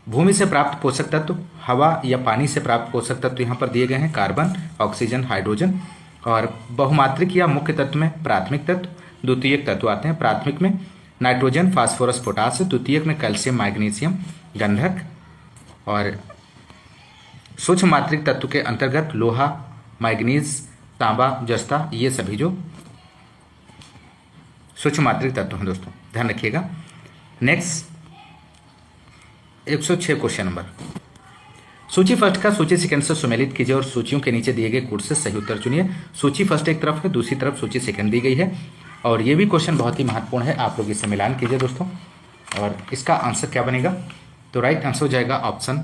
भूमि से प्राप्त पोषक तत्व, हवा या पानी से प्राप्त पोषक तत्व यहाँ पर दिए गए हैं, कार्बन, ऑक्सीजन, हाइड्रोजन। और बहुमात्रिक या मुख्य तत्व में प्राथमिक तत्व, द्वितीयक तत्व आते हैं। प्राथमिक में नाइट्रोजन, फास्फोरस, पोटास, द्वितीयक में कैल्शियम, मैग्नीशियम, गंधक। और सूक्ष्म मात्रिक तत्व के अंतर्गत लोहा, मैग्नीज, तांबा, जस्ता, ये सभी जो सूक्ष्म मात्रिक तत्व हैं दोस्तों, ध्यान रखिएगा। Next 106 question number. सूची फर्स्ट का सूची सेकंड से सुमेलित कीजिए और सूचियों के नीचे दिए गए कोड से सही उत्तर चुनिए। सूची फर्स्ट एक तरफ है, दूसरी तरफ सूची सेकंड दी गई है और ये भी क्वेश्चन बहुत ही महत्वपूर्ण है, आप लोग इससे मिलान कीजिए दोस्तों। और इसका आंसर क्या बनेगा, तो राइट आंसर हो जाएगा ऑप्शन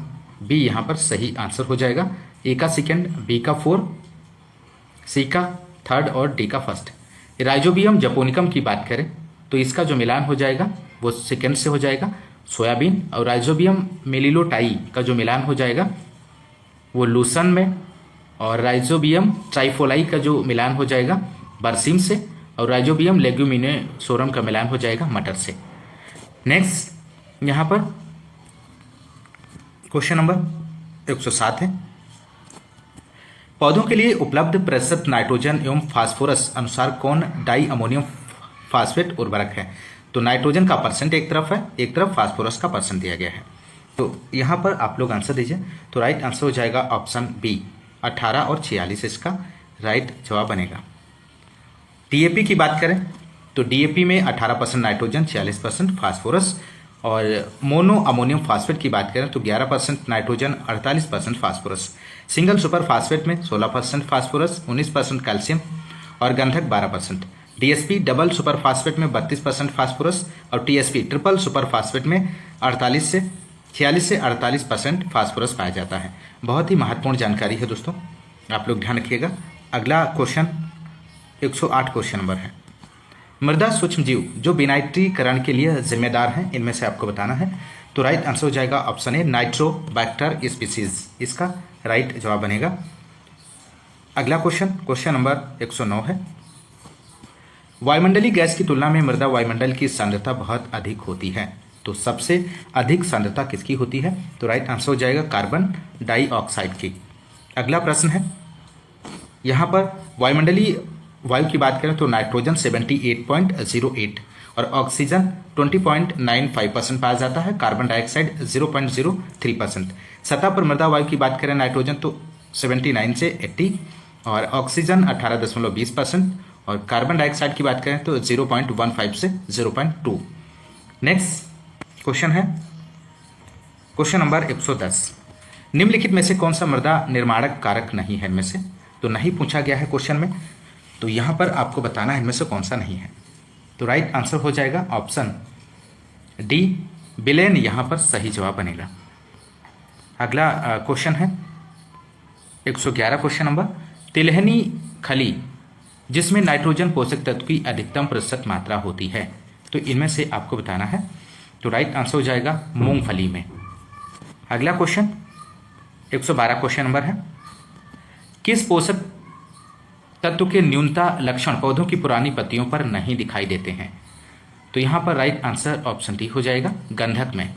बी, यहाँ पर सही आंसर हो जाएगा। ए का सेकंड, बी का 4, सी का थर्ड और डी का फर्स्ट। राइजोबियम जपोनिकम की बात करें तो इसका जो मिलान हो जाएगा वो सेकंड से हो जाएगा सोयाबीन, और राइजोबियम मेलिलोटाई का जो मिलान हो जाएगा वो लूसन में, और राइजोबियम ट्राइफोलाई का जो मिलान हो जाएगा बरसीम से, और राइजोबियम लेग्यूमिनोसोरम का मिलान हो जाएगा मटर से। नेक्स्ट यहाँ पर क्वेश्चन नंबर 107 है, पौधों के लिए उपलब्ध प्रतिशत नाइट्रोजन एवं फास्फोरस अनुसार कौन डाई अमोनियम फास्फेट उर्वरक है। तो नाइट्रोजन का परसेंट एक तरफ है, एक तरफ फास्फोरस का परसेंट दिया गया है। तो यहाँ पर आप लोग आंसर दीजिए। तो राइट आंसर हो जाएगा ऑप्शन बी, 18 और 46 इसका राइट जवाब बनेगा। डीएपी की बात करें तो डीएपी में 18% नाइट्रोजन, 46% फास्फोरस, और मोनो अमोनियम फास्फेट की बात करें तो 11% nitrogen, 48% phosphorus. Single super phosphate में 16% फास्फोरस, 19% कैल्शियम और गंधक 12%। डीएसपी डबल सुपर फास्फेट में 32% फास्फोरस, और टीएसपी ट्रिपल सुपर फास्फेट में 46 से 48% फास्फोरस पाया जाता है। बहुत ही महत्वपूर्ण जानकारी है दोस्तों, आप लोग ध्यान रखिएगा। अगला क्वेश्चन 108 क्वेश्चन नंबर है, मृदा सूक्ष्म जीव जो विनाइट्रीकरण के लिए जिम्मेदार हैं इनमें से आपको बताना है। तो राइट आंसर हो जाएगा ऑप्शन ए, नाइट्रोबैक्टर स्पीसीज, इसका राइट जवाब बनेगा। अगला क्वेश्चन नंबर 109 है, वायुमंडलीय गैस की तुलना में मृदा वायुमंडल की सांद्रता बहुत अधिक होती है। तो सबसे अधिक सांद्रता किसकी होती है, तो राइट आंसर हो जाएगा कार्बन डाइऑक्साइड की। अगला प्रश्न है, यहाँ पर वायुमंडलीय वायु की बात करें तो नाइट्रोजन 78.08 और ऑक्सीजन 20.95% पाया जाता है, कार्बन डाइऑक्साइड 0.03%। सतह पर मृदा वायु की बात करें नाइट्रोजन तो 79 से 80 और ऑक्सीजन 18.20% और कार्बन डाइऑक्साइड की बात करें तो 0.15 से 0.2। नेक्स्ट क्वेश्चन है क्वेश्चन नंबर 110, निम्नलिखित में से कौन सा मृदा निर्माणक कारक नहीं है इनमें से। तो नहीं पूछा गया है क्वेश्चन में, तो यहाँ पर आपको बताना है इनमें से कौन सा नहीं है। तो राइट आंसर हो जाएगा ऑप्शन डी, बिलेन यहाँ पर सही जवाब बनेगा। अगला क्वेश्चन है 111 क्वेश्चन नंबर, तिलहनी खली जिसमें नाइट्रोजन पोषक तत्व की अधिकतम प्रतिशत मात्रा होती है, तो इनमें से आपको बताना है। तो राइट आंसर हो जाएगा मूंगफली में। अगला क्वेश्चन 112 क्वेश्चन नंबर है, किस पोषक तत्व के न्यूनता लक्षण पौधों की पुरानी पत्तियों पर नहीं दिखाई देते हैं। तो यहाँ पर राइट आंसर ऑप्शन डी हो जाएगा, गंधक में।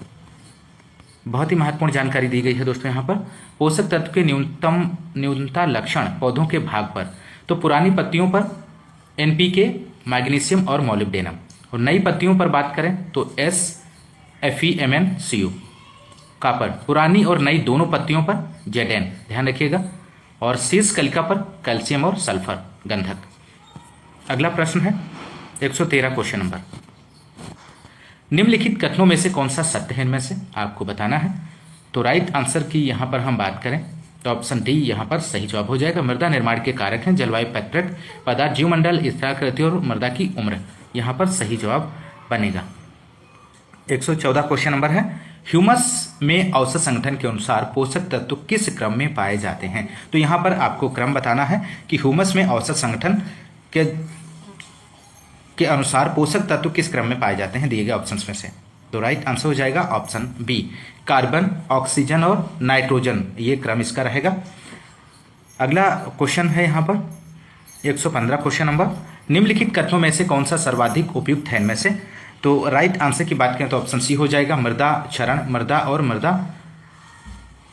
बहुत ही महत्वपूर्ण जानकारी दी गई है दोस्तों यहाँ पर, पोषक तत्व के न्यूनता लक्षण पौधों के भाग पर, तो पुरानी पत्तियों पर एनपीके, मैग्नीशियम और मोलिब्डेनम, और नई पत्तियों पर बात करें तो FeMnCu, कॉपर। पुरानी और नई दोनों पत्तियों पर Zn, ध्यान रखिएगा, और शीर्ष कलिका पर कैल्शियम और सल्फर, गंधक। अगला प्रश्न है 113 क्वेश्चन नंबर, निम्नलिखित कथनों में से कौन सा सत्य है इनमें से आपको बताना है। तो राइट आंसर की यहाँ पर हम बात करें तो ऑप्शन डी यहाँ पर सही जवाब हो जाएगा। मृदा निर्माण के कारक हैं जलवायु, पैतृक पदार्थ, जीवमंडल, स्थिराकृति और मृदा की उम्र, यहाँ पर सही जवाब बनेगा। 114 क्वेश्चन नंबर है, ह्यूमस में औसत संगठन के अनुसार पोषक तत्व किस क्रम में पाए जाते हैं। तो यहाँ पर आपको क्रम बताना है कि ह्यूमस में औसत संगठन के अनुसार पोषक तत्व किस क्रम में पाए जाते हैं दिए गए ऑप्शंस में से। तो राइट आंसर हो जाएगा ऑप्शन बी, कार्बन, ऑक्सीजन और नाइट्रोजन, ये क्रम इसका रहेगा। अगला क्वेश्चन है यहाँ पर 115 क्वेश्चन नंबर, निम्नलिखित कथनों में से कौन सा सर्वाधिक उपयुक्त है इनमें से। तो राइट आंसर की बात करें तो ऑप्शन सी हो जाएगा, मृदा क्षरण, मृदा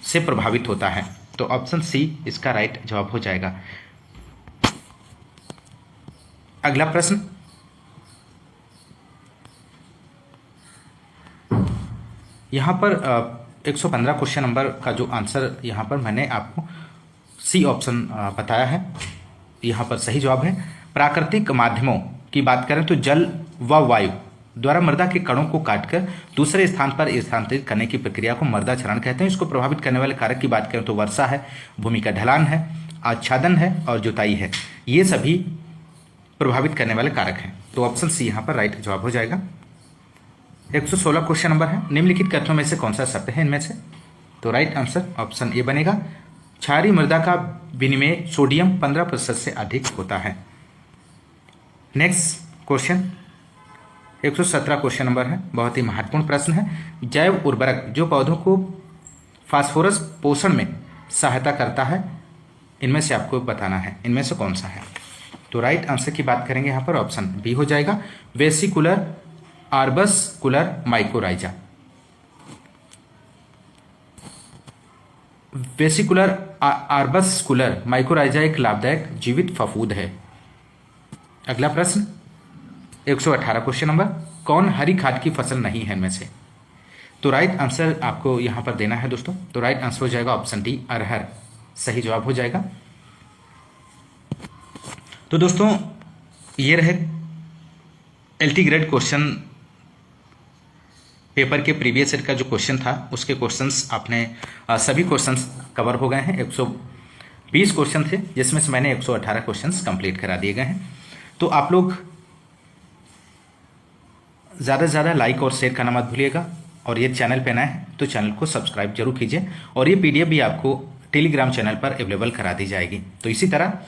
से प्रभावित होता है। तो ऑप्शन सी इसका राइट जवाब हो जाएगा। अगला प्रश्न यहाँ पर 115 क्वेश्चन नंबर का जो आंसर यहाँ पर मैंने आपको सी ऑप्शन बताया है, यहाँ पर सही जवाब है। प्राकृतिक माध्यमों की बात करें तो जल व वायु द्वारा मृदा के कणों को काटकर दूसरे स्थान पर स्थानांतरित करने की प्रक्रिया को मृदा क्षरण कहते हैं। इसको प्रभावित करने वाले कारक की बात करें तो वर्षा है, भूमि का ढलान है, आच्छादन है और जुताई है। ये सभी प्रभावित करने वाले कारक हैं। तो ऑप्शन सी यहाँ पर राइट जवाब हो जाएगा। 116 क्वेश्चन नंबर है, निम्नलिखित कथनों में से कौन सा सत्य है इनमें से? तो राइट आंसर ऑप्शन ए बनेगा। क्षारीय मृदा का विनिमय सोडियम 15% से अधिक होता है। नेक्स्ट क्वेश्चन 117 क्वेश्चन नंबर है, बहुत ही महत्वपूर्ण प्रश्न है। जैव उर्वरक जो पौधों को फास्फोरस पोषण में सहायता करता है, इनमें से आपको बताना है इनमें से कौन सा है। तो राइट आंसर की बात करेंगे यहाँ पर ऑप्शन बी हो जाएगा, वेसिकुलर आर्बस्कुलर माइकोराइजा। वेसिकुलर आर्बस्कुलर माइकोराइजा एक लाभदायक जीवित फफूंद है। अगला प्रश्न 118 क्वेश्चन नंबर, कौन हरी खाद की फसल नहीं है इनमें से? तो राइट आंसर आपको यहां पर देना है दोस्तों। तो राइट आंसर हो जाएगा ऑप्शन डी, अरहर सही जवाब हो जाएगा। तो दोस्तों ये रहे एलटी ग्रेड क्वेश्चन पेपर के प्रीवियस ईयर का जो क्वेश्चन था उसके क्वेश्चंस आपने सभी क्वेश्चंस कवर हो गए हैं। 120 क्वेश्चन थे जिसमें से मैंने 118 क्वेश्चंस कंप्लीट करा दिए गए हैं। तो आप लोग ज़्यादा से ज़्यादा लाइक और शेयर करना मत भूलिएगा, और ये चैनल पे नए हैं तो चैनल को सब्सक्राइब जरूर कीजिए, और ये पीडीएफ भी आपको टेलीग्राम चैनल पर अवेलेबल करा दी जाएगी। तो इसी तरह